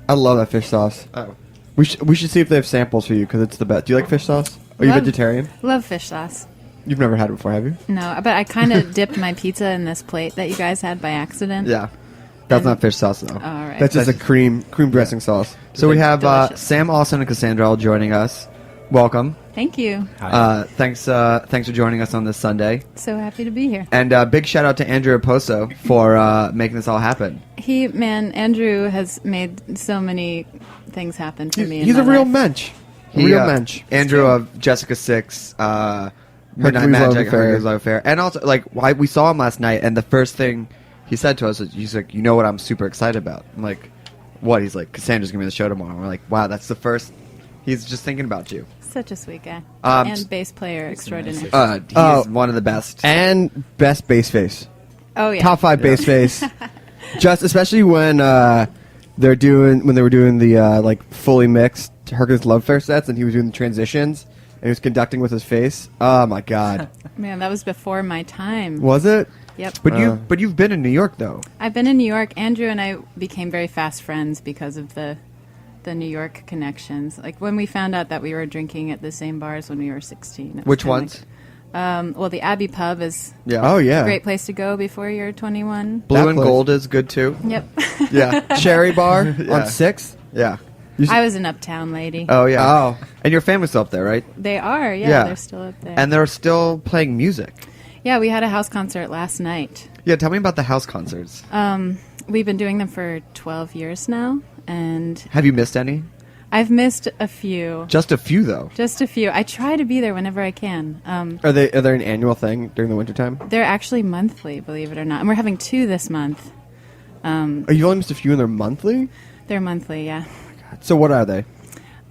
I love that fish sauce. Oh. We should see if they have samples for you because it's the best. Do you like fish sauce? Are you Love- vegetarian? Love fish sauce. You've never had it before, have you? No, but I kind of dipped my pizza in this plate that you guys had by accident. Yeah. That's not fish sauce, though. All right. That's just a cream dressing sauce. So we have Delicious. Sam Austin and Cassandra all joining us. Welcome. Thank you. Thanks for joining us on this Sunday. So happy to be here. And big shout out to Andrew Oposo for making this all happen. Andrew has made so many things happen for me. He's in a my real life. mensch. He, Real mensch. Andrew of Jessica Six, Midnight Hercules Love Magic, Affair. Hercules Love Affair, and also why we saw him last night, and the first thing he said to us was, he's like, "You know what I'm super excited about?" I'm like, "What?" He's like, "Cassandra's gonna be on the show tomorrow." We're like, "Wow, that's the first." He's just thinking about you. Such a sweet guy. Um, And bass player extraordinaire. He's one of the best. And best bass face. Oh, yeah. Top 5 bass face. Just especially when they were doing the fully mixed Hercules Love Affair sets, and he was doing the transitions, and he was conducting with his face. Oh my god. Man, that was before my time. Was it? Yep. But you've been in New York though. I've been in New York. Andrew and I became very fast friends because of the New York connections. Like when we found out that we were drinking at the same bars when we were 16. it was Which kinda ones? Well, the Abbey Pub is Yeah. Oh yeah. a great place to go before you're 21. Blue That and place. Gold is good too. Yep. Yeah. Cherry Bar Yeah. on 6th. Yeah. I was an uptown lady. Oh yeah. Oh. And your family's still up there, right? They are, yeah, Yeah. they're still up there. And they're still playing music. yeah, we had a house concert last night. Yeah. Tell me about the house concerts. We've been doing them for 12 years now, and Have you missed any? I've missed a few. Just a few, though. Just a few. I try to be there whenever I can. Are they an annual thing during the wintertime? They're actually monthly, believe it or not. And we're having 2 this month. Are you only missed a few and they're monthly? They're monthly, yeah. So what are they?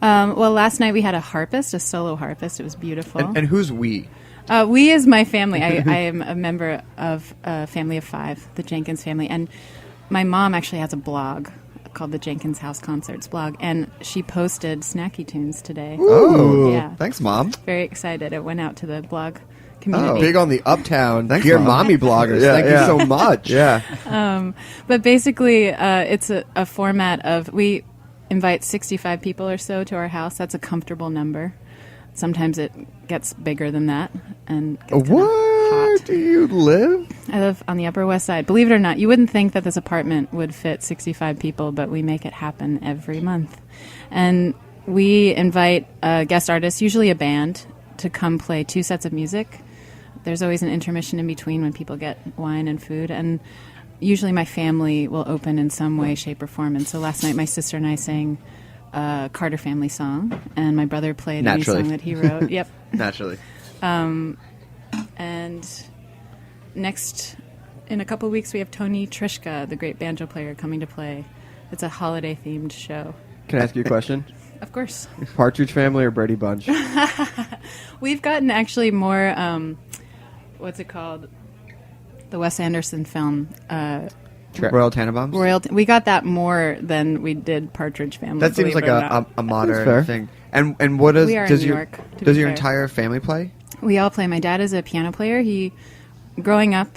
Well, last night we had a harpist, a solo harpist. It was beautiful. And who's we? We is my family. I am a member of a family of 5, the Jenkins family. And my mom actually has a blog called the Jenkins House Concerts blog. And she posted Snacky tunes today. Oh, yeah. Thanks, Mom. Very excited. It went out to the blog community. Big on the Uptown. Thanks, Dear Mom. mommy bloggers. Thank you so much. Yeah. But basically, it's a format of, we invite 65 people or so to our house. That's a comfortable number. Sometimes it gets bigger than that. And gets Where hot. do you live? I live on the Upper West Side. Believe it or not, you wouldn't think that this apartment would fit 65 people, but we make it happen every month. And we invite guest artists, usually a band, to come play 2 sets of music. There's always an intermission in between when people get wine and food. And usually my family will open in some way, shape, or form. And so last night my sister and I sang a Carter family song, and my brother played a new song that he wrote. Yep. Naturally. And next, in a couple of weeks, we have Tony Trishka, the great banjo player, coming to play. It's a holiday-themed show. Can I ask you a question? Of course. Partridge Family or Brady Bunch? We've gotten actually more, what's it called? The Wes Anderson film. Royal Tenenbaums? We got that more than we did Partridge Family. That seems like a modern thing. And what We are does in your New York, to does be your fair. entire family play? We all play. My dad is a piano player. Growing up,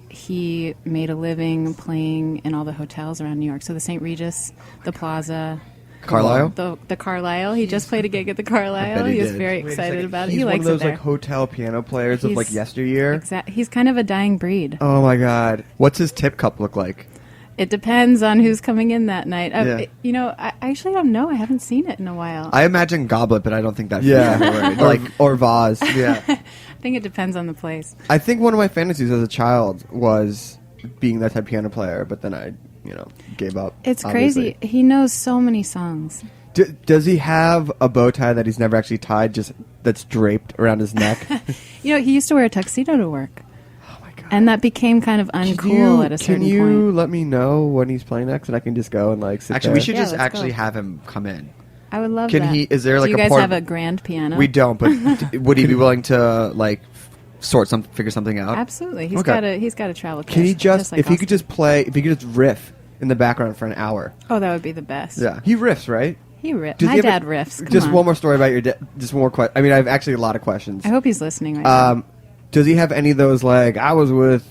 he made a living playing in all the hotels around New York. So the St. Regis, the Plaza, Carlisle? the Carlisle. He just played a gig at the Carlisle. he He was did. very excited about it. He's He one likes of those it there. like hotel piano players of like He's- yesteryear. He's kind of a dying breed. Oh my god. What's his tip cup look like? It depends on who's coming in that night. Yeah. I actually don't know. I haven't seen it in a while. I imagine goblet, but I don't think that fits Yeah. everywhere. Like or vase. Yeah. I think it depends on the place. I think one of my fantasies as a child was being that type of piano player, but then I, gave up. It's obviously. crazy. He knows so many songs. Does he have a bow tie that he's never actually tied, just that's draped around his neck? He used to wear a tuxedo to work. Oh my god! And that became kind of uncool at a certain Can you point. let me know when he's playing next, and I can just go and like sit Actually, there? we should Yeah, just let's actually go. have him come in. I would love Can that. he? Is there like Do you a guys port- have a grand piano? We don't, but would he be willing to like figure something out? Absolutely. He's Okay. got a travel kit. Can he just, like if he could Austin. if he could just riff in the background for an hour? Oh, that would be the best. Yeah. He riffs, right? He riffs. Does My he have dad a- riffs. Come Just on. one more story about your dad. Just one more question. I mean, I have actually a lot of questions. I hope he's listening right now. Does he have any of those like I was with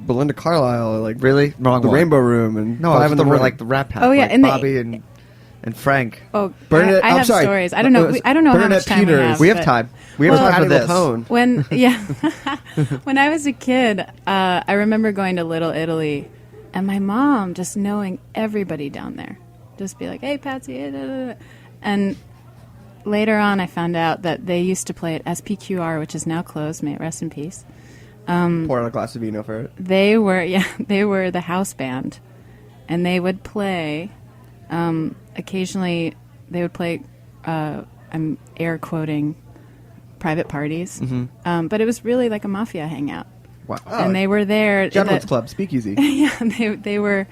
Belinda Carlisle, like Really? Wrong the one. Rainbow Room and No, Five it's in the Morning? like the rap pack. Oh, yeah, like in the- Bobby and Frank. Oh, Bernadette- I I'm have sorry. stories. I don't know. I don't know how Bernadette much time Peters. we have. We have but- time. We have Well, time for Patti this. LuPone. When I was a kid, I remember going to Little Italy, and my mom just knowing everybody down there, just be like, "Hey, Patsy," and later on, I found out that they used to play at SPQR, which is now closed. May it rest in peace. Pour out a glass of vino for it. They were the house band, and they would play. Occasionally, they would play. I'm air quoting private parties, but it was really like a mafia hangout. Wow. And they were there. Gentlemen's Club, Speakeasy. Yeah, they were.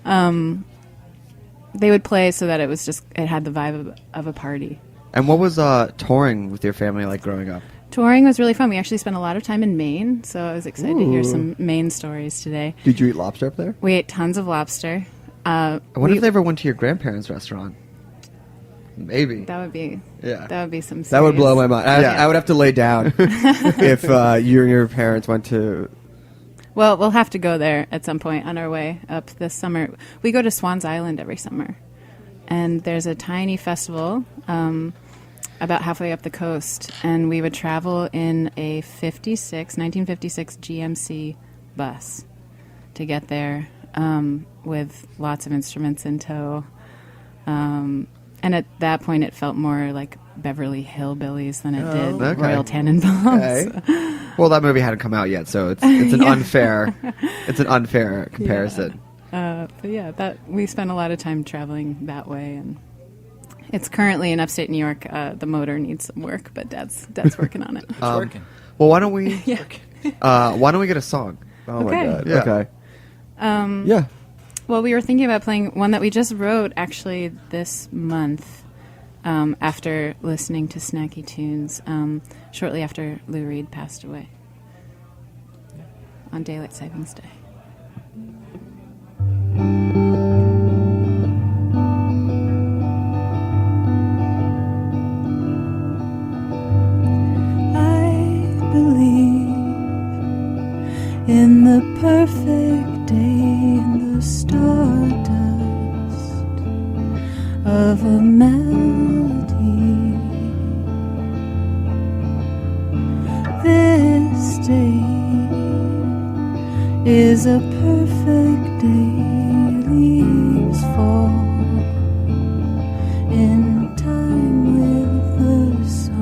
They would play so that it had the vibe of a party. And what was touring with your family like growing up? Touring was really fun. We actually spent a lot of time in Maine, so I was excited to hear Ooh. some Maine stories today. Did you eat lobster up there? We ate tons of lobster. I wonder if they ever went to your grandparents' restaurant. Maybe. That would be Yeah. That would be some. That would blow my serious- mind. Yeah. I would have to lay down if you and your parents went to. Well, we'll have to go there at some point on our way up this summer. We go to Swans Island every summer, and there's a tiny festival about halfway up the coast, and we would travel in a 1956 GMC bus to get there with lots of instruments in tow. And at that point, it felt more like Beverly Hillbillies than it did okay. Royal Tenenbaums. Okay. Well, that movie hadn't come out yet, so it's an unfair comparison. But yeah, that we spent a lot of time traveling that way, and it's currently in upstate New York. The motor needs some work, but Dad's working on it. It's working. Well, why don't we? Yeah. Why don't we get a song? Oh Okay. my god. Yeah. Okay. Yeah. Well, we were thinking about playing one that we just wrote actually this month after listening to Snacky Tunes shortly after Lou Reed passed away on Daylight Savings Day. I believe in the perfect day in the stardust of a melody. This day is a perfect day, leaves fall in time with the song.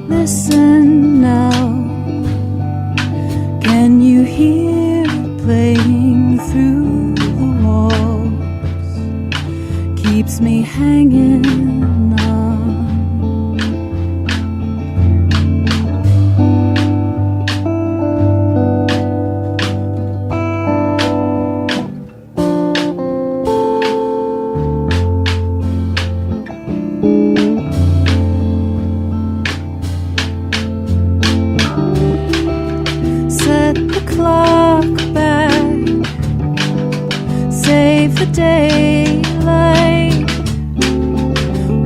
Listen now, can you hear it playing through the walls? Keeps me hanging on. Set the clock back, save the daylight.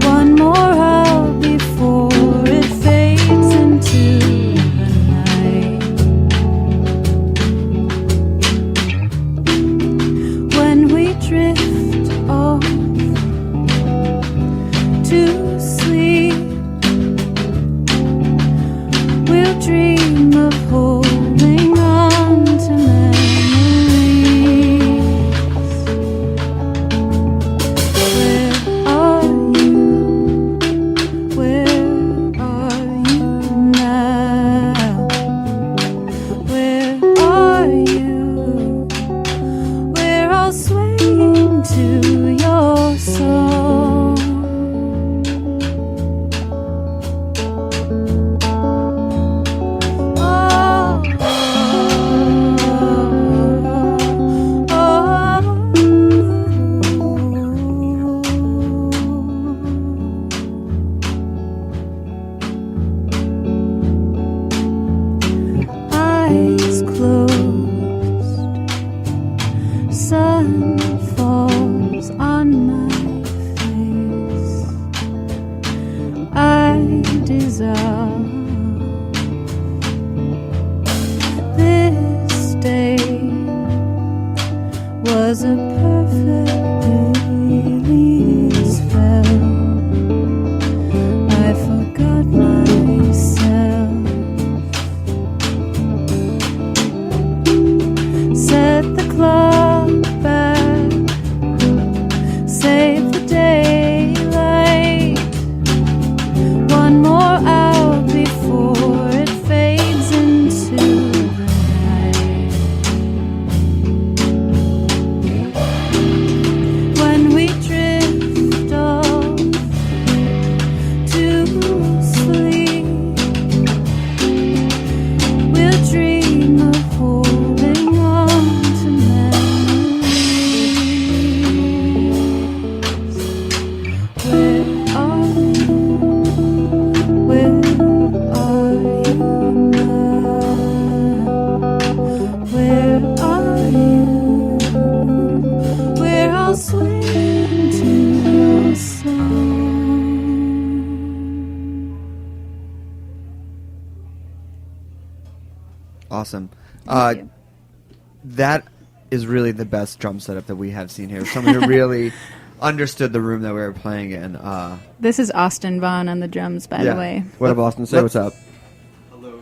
One more hour before it fades into the night. When we drift off to sleep, we'll dream of holding on to memories. Where are you? Where are you now? Where are you? We're all swaying to your song. Eyes closed, sun falls on my face. I dissolve. This day was a perfect day. Leaves fell. I forgot myself. Set the clock back, save the daylight. One more hour before it fades into the night. When we drift off to sleep, we'll dream of holding on to memories. Where are you? Where are you now? Where are you? We're all swaying to your song. Awesome. Thank you. That is really the best drum setup that we have seen here. Someone who really understood the room that we were playing in. This is Austin Vaughn on the drums, by the way. What up, Austin? Say what's up. Hello.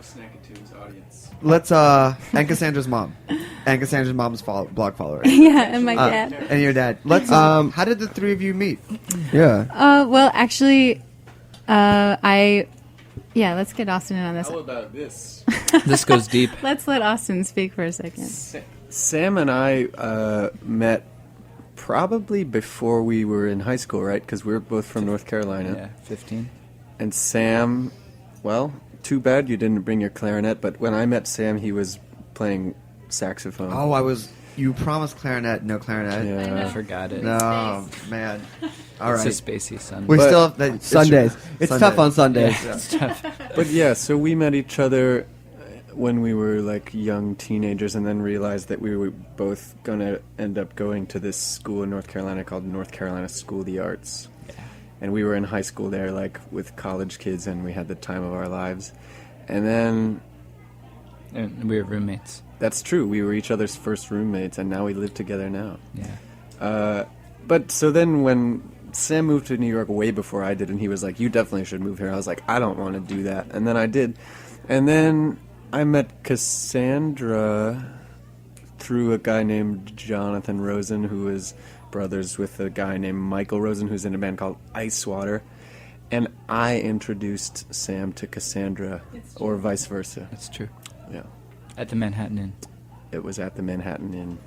let's and Cassandra's mom. And Cassandra's mom's blog follower. Yeah, and my dad. And your dad. Let's how did the three of you meet? Yeah. Well, actually, let's get Austin in on this. How about this? This goes deep. Let's let Austin speak for a second. Sam and I met probably before we were in high school, right? Because we were both from North Carolina. Yeah, 15. And Sam, well, too bad you didn't bring your clarinet, but when I met Sam, he was playing saxophone. Oh, you promised clarinet, no clarinet. Yeah. I forgot it. No, man. All right. It's a spacey Sunday. We But- still have Sundays. It's tough on Sundays. But yeah, so we met each other when we were like young teenagers and then realized that we were both going to end up going to this school in North Carolina called North Carolina School of the Arts. And we were in high school there, like with college kids, and we had the time of our lives. And then And we were roommates. that's true. We were each other's first roommates, and now we live together now. Yeah. But so then when Sam moved to New York way before I did, and he was like, you definitely should move here. I was like, I don't want to do that. And then I did. And then I met Cassandra through a guy named Jonathan Rosen, who is brothers with a guy named Michael Rosen, who's in a band called Ice Water. And I introduced Sam to Cassandra, or vice versa. That's true. Yeah. At the Manhattan Inn. It was at the Manhattan Inn.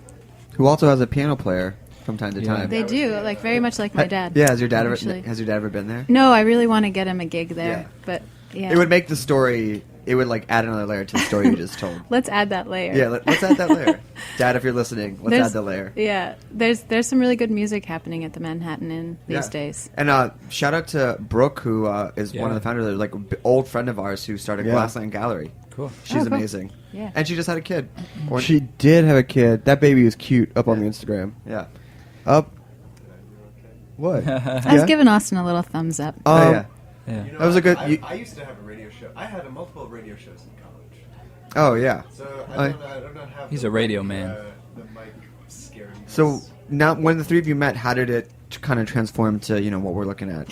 Who also has a piano player from time to Yeah. time. They do, like very much like my dad. Yeah, has your dad actually. ever been there? No, I really want to get him a gig there, Yeah. but yeah. It would make the story. It would like add another layer to the story you just told. Let's add that layer. Yeah, let's add that layer. Dad, if you're listening, let's There's- add the layer. Yeah, there's some really good music happening at the Manhattan Inn these Yeah. days. And shout out to Brooke, who is one of the founders, like an old friend of ours who started Yeah. Glassland Gallery. Cool. She's Oh, cool. amazing. Yeah. And she just had a kid. Or- She did have a kid. That baby was cute up on the Instagram. yeah. Up. What? I was giving Austin a little thumbs up. Oh, yeah. Yeah. That was a good. I used to have a radio show. I had multiple radio shows in college. Oh yeah. So I do not have. He's a radio man. The mic scaring. So now, when the three of you met, how did it kind of transform to what we're looking at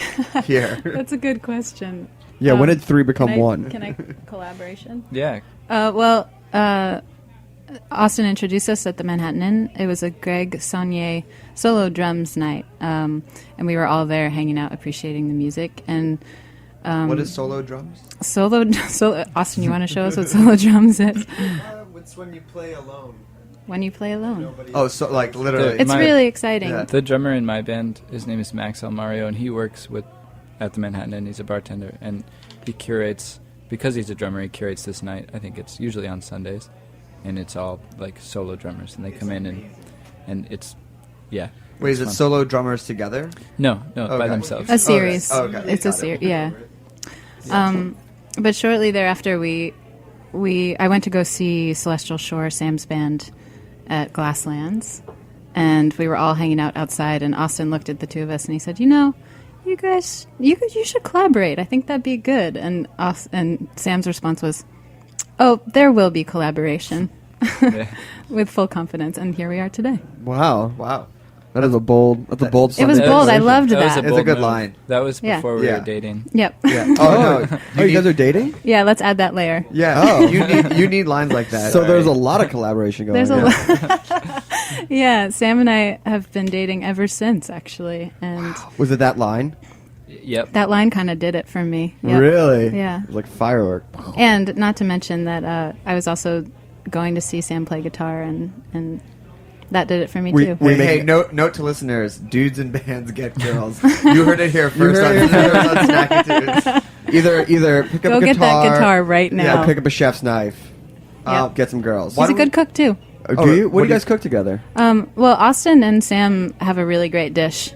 here? That's a good question. Yeah, when did three become can I- one? Can I collaboration? Yeah. Austin introduced us at the Manhattan Inn. It was a Greg Saunier solo drums night, and we were all there hanging out, appreciating the music. And What is solo drums? solo. Austin, you want to show us what solo drums is? It's when you play alone. When you play alone. Oh, so like literally. It's really exciting. Yeah. The drummer in my band, his name is Max Almario, and he works at the Manhattan Inn. He's a bartender, and he curates, because he's a drummer, he curates this night. I think it's usually on Sundays, and it's all like solo drummers, and they come in and it's, yeah. Wait, is it's it fun. solo drummers together? No, by Okay. themselves. A series. Oh, okay. It's a series. Yeah. But shortly thereafter, I went to go see Celestial Shore, Sam's band, at Glasslands, and we were all hanging out outside. And Austin looked at the two of us and he said, "You guys, you should collaborate. I think that'd be good." And Sam's response was, "Oh, there will be collaboration," with full confidence. And here we are today. Wow. That is a bold. That's a bold. It was Sunday bold. I declaration. loved That was that. It's a bold good move. line. That was Yeah. before we Yeah. were dating. Yep. Yeah. Oh no. Oh, you guys are dating? Yeah. Let's add that layer. Yeah. Oh. You need lines like that. So there's a lot of collaboration going There's a on. lot. Yeah, Sam and I have been dating ever since, actually, and Was it that line? Yep. that line kind of did it for me. Yep. Really? Yeah. It was like firework. And not to mention that I was also going to see Sam play guitar, and that did it for me We- too. we- Hey, note to listeners: dudes in bands get girls. You heard it here first on Snacky Tunes. Either pick up Go a get guitar. that guitar right Yeah, now. pick up a chef's knife. Yep. Get some girls. He's a good cook too. Oh, do you? What do you guys cook together? Well, Austin and Sam have a really great dish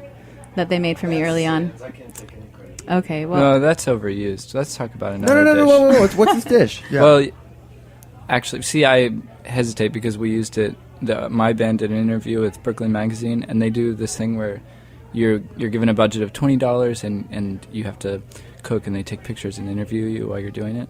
that they made for me early on. Okay, well, No, that's overused. Let's talk about No, another no, no, dish. no, whoa, whoa. What's this dish? Yeah. Well, actually, see, I hesitate because we used it. My band did an interview with Brooklyn Magazine, and they do this thing where you're given a budget of $20, and you have to cook, and they take pictures and interview you while you're doing it.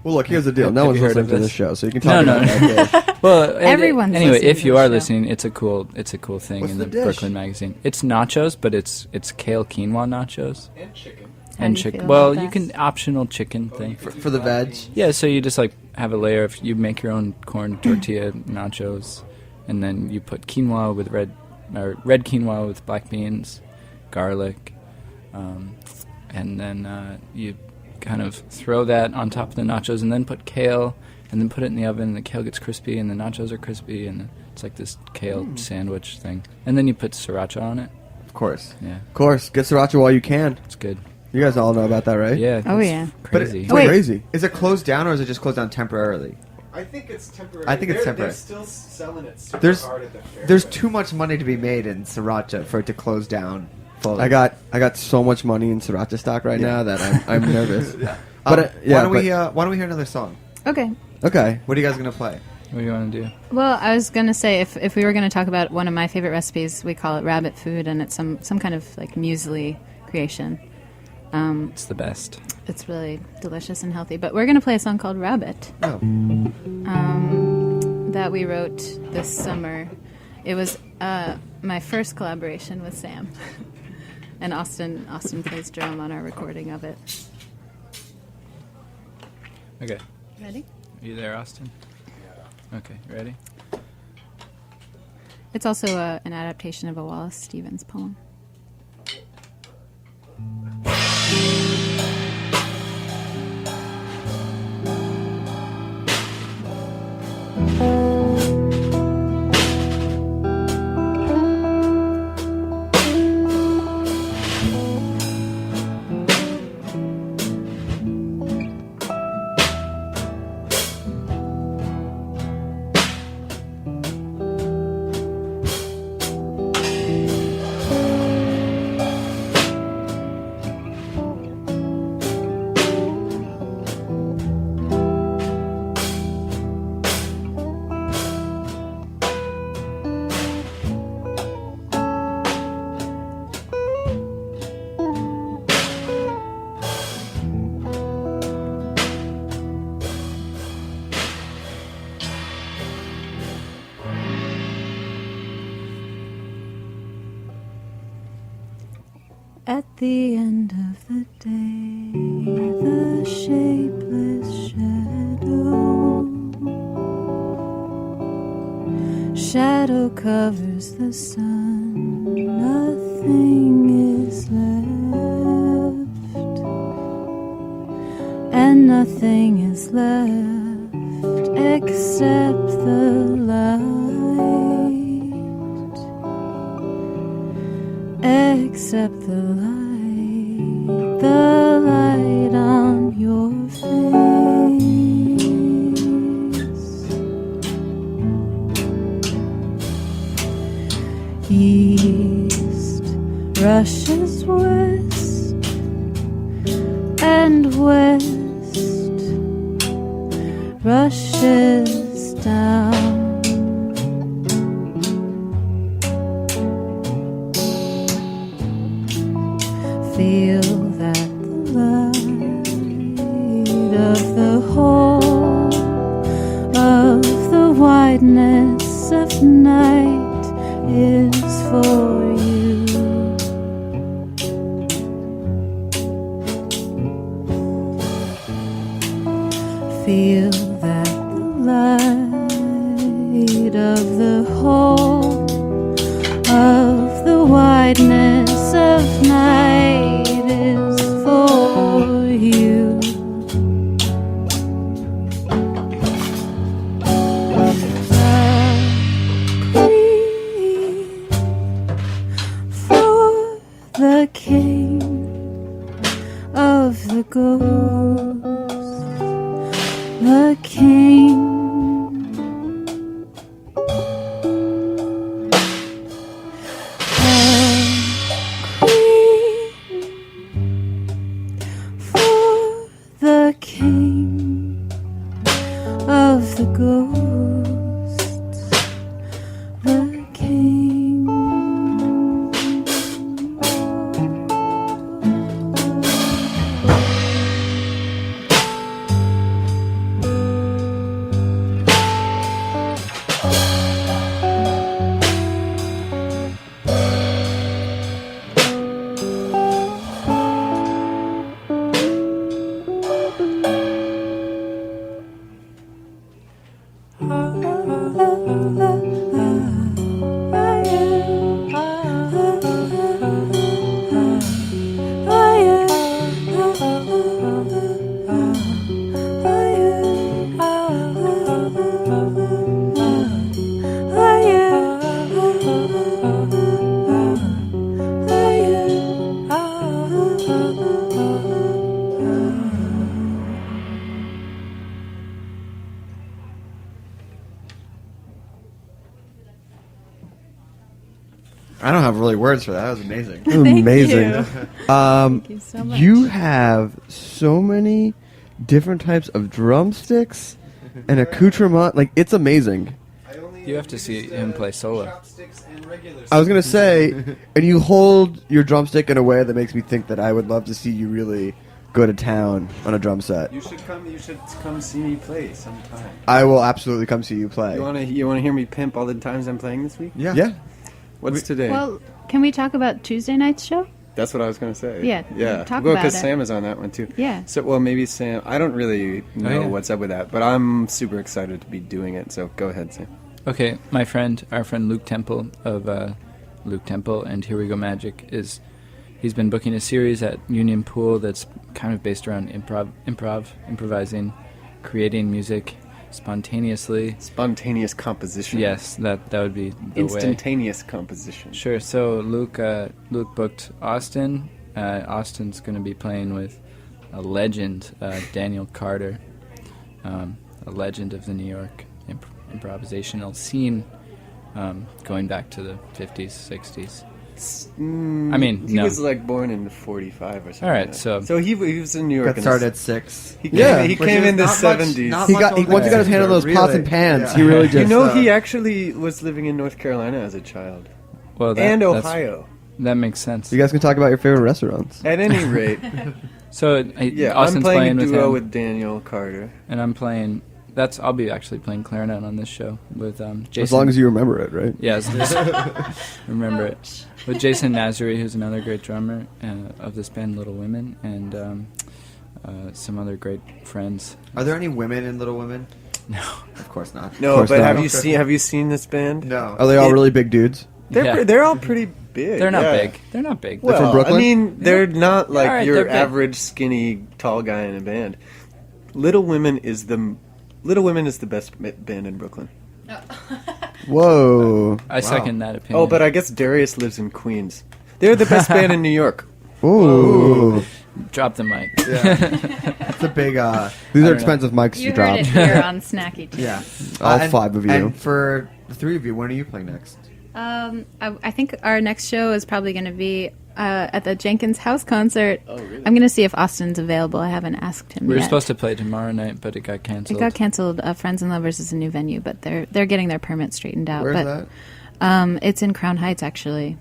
Well, look, here's the deal. No Have one's you heard listening of to this? this show, so you can talk No, about no. that dish. Well, Everyone's anyway, listening if to you the are show. listening, it's a cool thing What's in the the dish? Brooklyn Magazine. It's nachos, but it's kale quinoa nachos And chicken. How and do you chicken. feel Well, about you that? can optional chicken thing. for the veg. Yeah, so you just like have a layer of, you make your own corn tortilla nachos, and then you put quinoa with red quinoa with black beans, garlic, and then you kind of throw that on top of the nachos, and then put kale, and then put it in the oven, and the kale gets crispy, and the nachos are crispy, and it's like this kale sandwich thing. And then you put sriracha on it. Of course. Yeah. Of course. Get sriracha while you can. It's good. You guys all know about that, right? Yeah. Oh, yeah. Crazy. It's crazy. Is it closed down or is it just closed down temporarily? I think it's temporary. I think it's temporary. They're still selling it super There's hard at the fair. there's too much money to be made in sriracha for it to close down fully. I got so much money in sriracha stock right now that I'm nervous. But why don't we hear another song? Okay. Okay. What are you guys gonna play? What do you want to do? Well, I was going to say, if we were going to talk about one of my favorite recipes, we call it rabbit food, and it's some kind of like muesli creation. It's the best. It's really delicious and healthy. But we're going to play a song called Rabbit Oh. that we wrote this summer. It was my first collaboration with Sam. And Austin plays drum on our recording of it. Okay. Ready? Are you there, Austin? Okay, ready? It's also an adaptation of a Wallace Stevens poem. At the end of the day, the shapeless shadow covers the sun. Nothing is left, and nothing is left except the light. Except the light on your face. East rushes west, and west rushes down. Feel that the light of the whole of the wideness of night is for you. Feel that the light of the whole of the wideness of night is for you. For the king of the ghosts, the king. The king of the ghosts, the king. I don't have really words for that. That was amazing. Thank Amazing. you. Thank you so much. You have so many different types of drumsticks and accoutrement. Like, it's amazing. You have to see him play solo. I was going to say, and you hold your drumstick in a way that makes me think that I would love to see you really go to town on a drum set. You should come see me play sometime. I will absolutely come see you play. You wanna hear me pimp all the times I'm playing this week? Yeah. What's today? Well, can we talk about Tuesday night's show? That's what I was gonna say. Yeah, talk well, about because it. Sam is on that one too. Yeah. So, well, maybe Sam. I don't really know yeah. what's up with that, but I'm super excited to be doing it. So go ahead, Sam. Okay, our friend Luke Temple of Luke Temple and Here We Go Magic he's been booking a series at Union Pool that's kind of based around improvising, creating music spontaneously. Spontaneous composition. Yes, that would be the Instantaneous composition. way. Sure. So Luke booked Austin. Austin's going to be playing with a legend, Daniel Carter, a legend of the New York improvisational scene, going back to the 50s, 60s. I mean, he was like born in '45 or something. All right, like so he was in New York. Got started at 6. He came in the '70s. Once he got his hand on those pots and pans, he really just. He actually was living in North Carolina as a child. Well, and Ohio. That makes sense. You guys can talk about your favorite restaurants. At any rate. So Austin's I'm playing a with duo him, with Daniel Carter. and I'm playing. I'll be actually playing clarinet on this show with Jason. As long as you remember it, right? Yes, remember it. With Jason Nazary, who's another great drummer of this band, Little Women, and some other great friends. Are there any women in Little Women? No, of course not. No, but have you seen this band? No. Are they all really big dudes? They're all pretty big. They're not big. They're not big. Well, they're from Brooklyn? I mean, they're not like right, your they're big. average skinny tall guy in a band. Little Women is the best band in Brooklyn. Whoa. I second that opinion. Oh, but I guess Darius lives in Queens. They're the best band in New York. Ooh. Drop the mic. It's a big. These are expensive mics You to heard drop. it here on Snacky. Too. Yeah. All And- 5 of you. And for the 3 of you, when are you playing next? I think our next show is probably going to be at the Jenkins house concert. Oh, really? I'm going to see if Austin's available. I haven't asked him We were yet. supposed to play tomorrow night, but it got canceled. It got canceled. Friends and Lovers is a new venue, but they're getting their permit straightened out. Where's but, that? It's in Crown Heights, actually.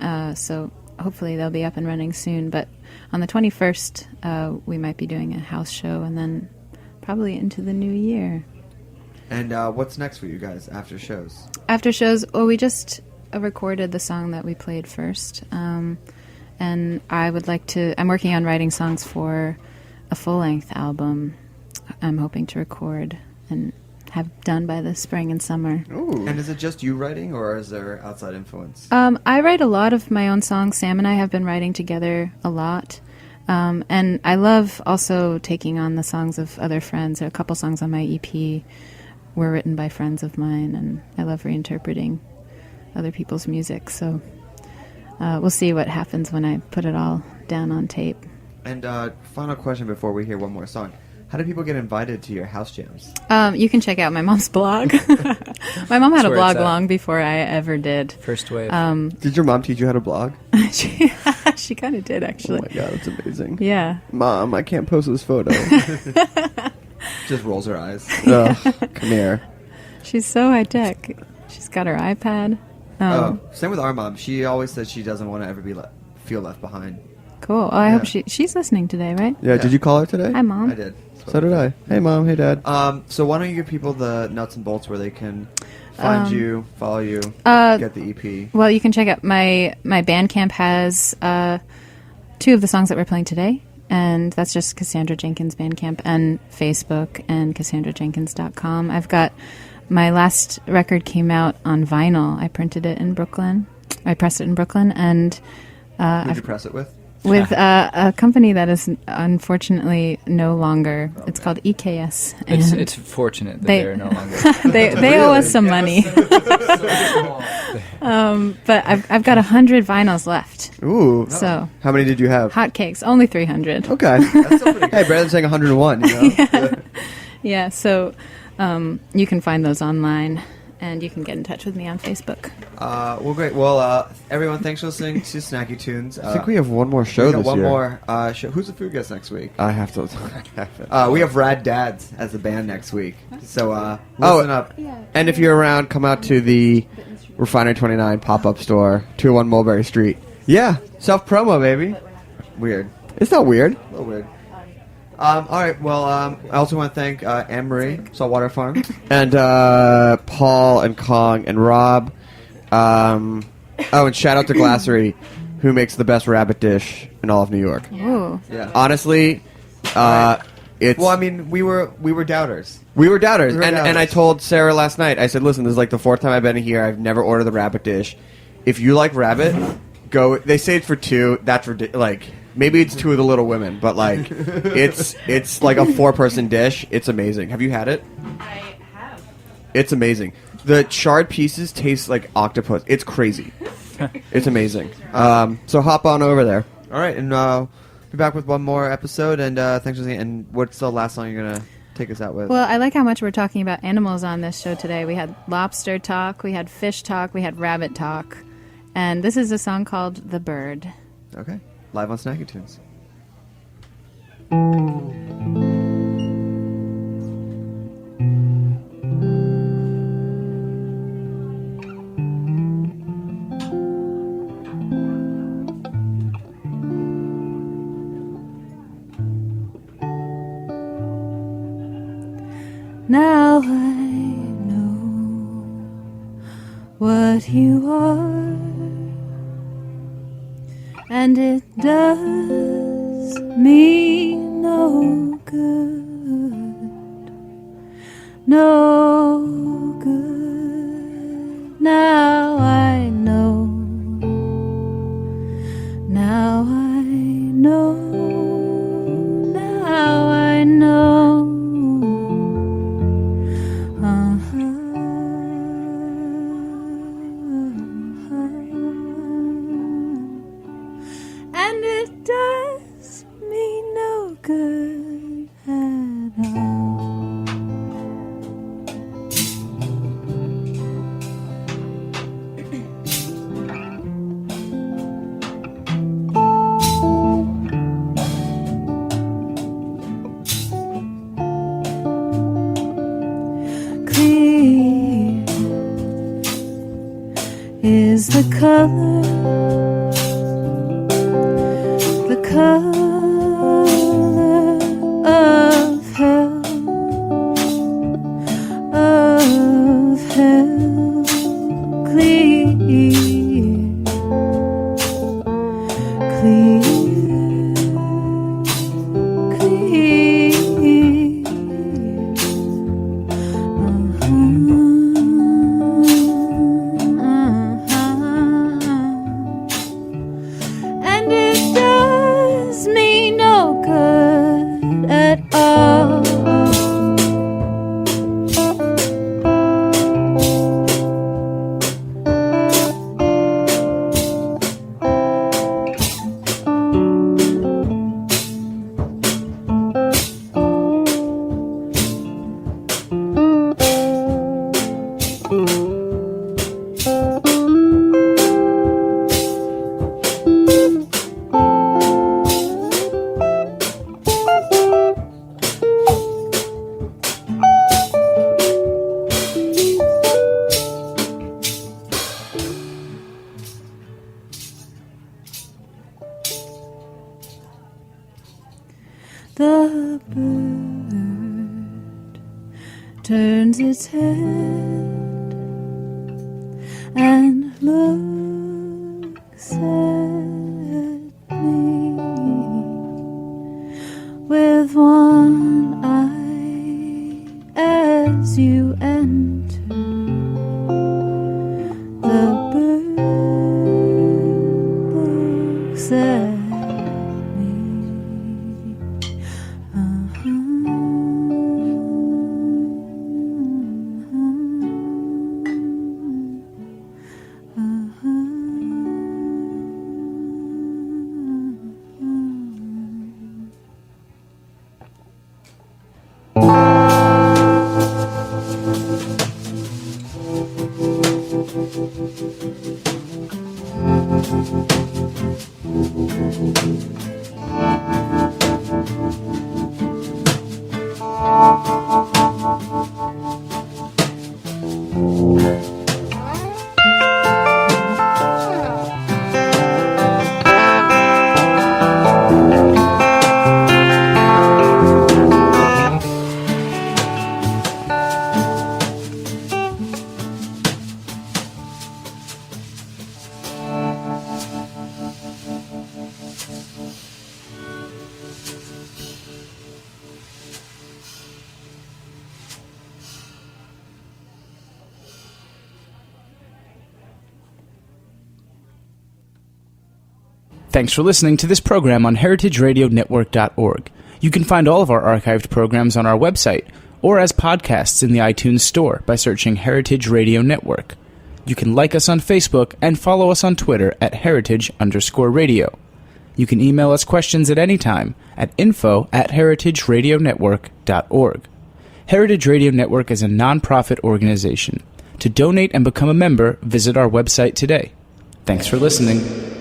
So hopefully they'll be up and running soon. But on the 21st, we might be doing a house show, and then probably into the new year. And what's next for you guys after shows? After shows, we just recorded the song that we played first. And I would like to... I'm working on writing songs for a full-length album I'm hoping to record and have done by the spring and summer. Ooh. And is it just you writing, or is there outside influence? I write a lot of my own songs. Sam and I have been writing together a lot. And I love also taking on the songs of other friends. There are a couple songs on my EP were written by friends of mine, and I love reinterpreting other people's music. So we'll see what happens when I put it all down on tape. And final question before we hear one more song. How do people get invited to your house jams? You can check out my mom's blog. My mom had a where blog it's at. long before I ever did. First wave. Did your mom teach you how to blog? She kind of did, actually. Oh my god, that's amazing. Yeah. Mom, I can't post this photo. Just rolls her eyes. Ugh, come here. She's so high tech. She's got her iPad. Same with our mom. She always says she doesn't want to ever be feel left behind. Cool. Oh, I hope she's listening today, right? Yeah, did you call her today? Hi, Mom. I did. So did I. Hey, Mom. Hey, Dad. So why don't you give people the nuts and bolts where they can find you, follow you, get the EP? Well, you can check out my Bandcamp has 2 of the songs that we're playing today, and that's just Cassandra Jenkins Bandcamp, and Facebook and CassandraJenkins.com. I've got my last record came out on vinyl. I printed it in Brooklyn. I pressed it in Brooklyn, and Who'd you press it with? with a company that is unfortunately no longer. It's called EKS. and it's fortunate that they- they're no longer. they owe us some money. But I've got 100 vinyls left. Ooh. So How many did you have? hotcakes, only 300. Okay. That's still pretty good. Hey, Brandon's saying 101, you know? Yeah, so you can find those online, and you can get in touch with me on Facebook. Well, great. Well, everyone, thanks for listening to Snacky Tunes. I think we have one more show we got this one year. more show. Who's the food guest next week? I have to. We have Rad Dads as a band next week. So listen up. And if you're around, come out to the Refinery 29 pop-up store, 201 Mulberry Street. Yeah, self-promo, baby. Weird. It's not weird. A little weird. All right. Well, I also want to thank Annemarie, Saltwater Farm. And Paul and Kong and Rob. And shout out to Glassery, who makes the best rabbit dish in all of New York. Ooh. Yeah. Honestly, it's... Well, I mean, we were doubters. We were doubters. We were And doubters. I told Sarah last night, I said, listen, this is like the fourth time I've been here. I've never ordered the rabbit dish. If you like rabbit, go... They say it's for two. That's ridiculous. Like, maybe it's two of the Little Women, but, like, it's like a 4-person dish. It's amazing. Have you had it? I have. It's amazing. The charred pieces taste like octopus. It's crazy. It's amazing. So hop on over there. All right, and we'll be back with one more episode. And thanks for listening. And what's the last song you're gonna take us out with? Well, I like how much we're talking about animals on this show today. We had lobster talk, we had fish talk, we had rabbit talk. And this is a song called The Bird. Okay, live on Snacky Tunes. Now I know what you are, and it does me no good, no good. Now I know, now I know, now I know. And it does me no good at all. Clear is the color, the color of hell, of hell. Clear, clear, clear. And it does me no good at all. The bird turns its head and looks at me with one eye as you enter. The bird looks at me. Thanks for listening to this program on heritageradionetwork.org. You can find all of our archived programs on our website or as podcasts in the iTunes Store by searching Heritage Radio Network. You can like us on Facebook and follow us on Twitter at @heritage_radio. You can email us questions at any time at info@heritageradionetwork.org. Heritage Radio Network is a non-profit organization. To donate and become a member, visit our website today. Thanks for listening.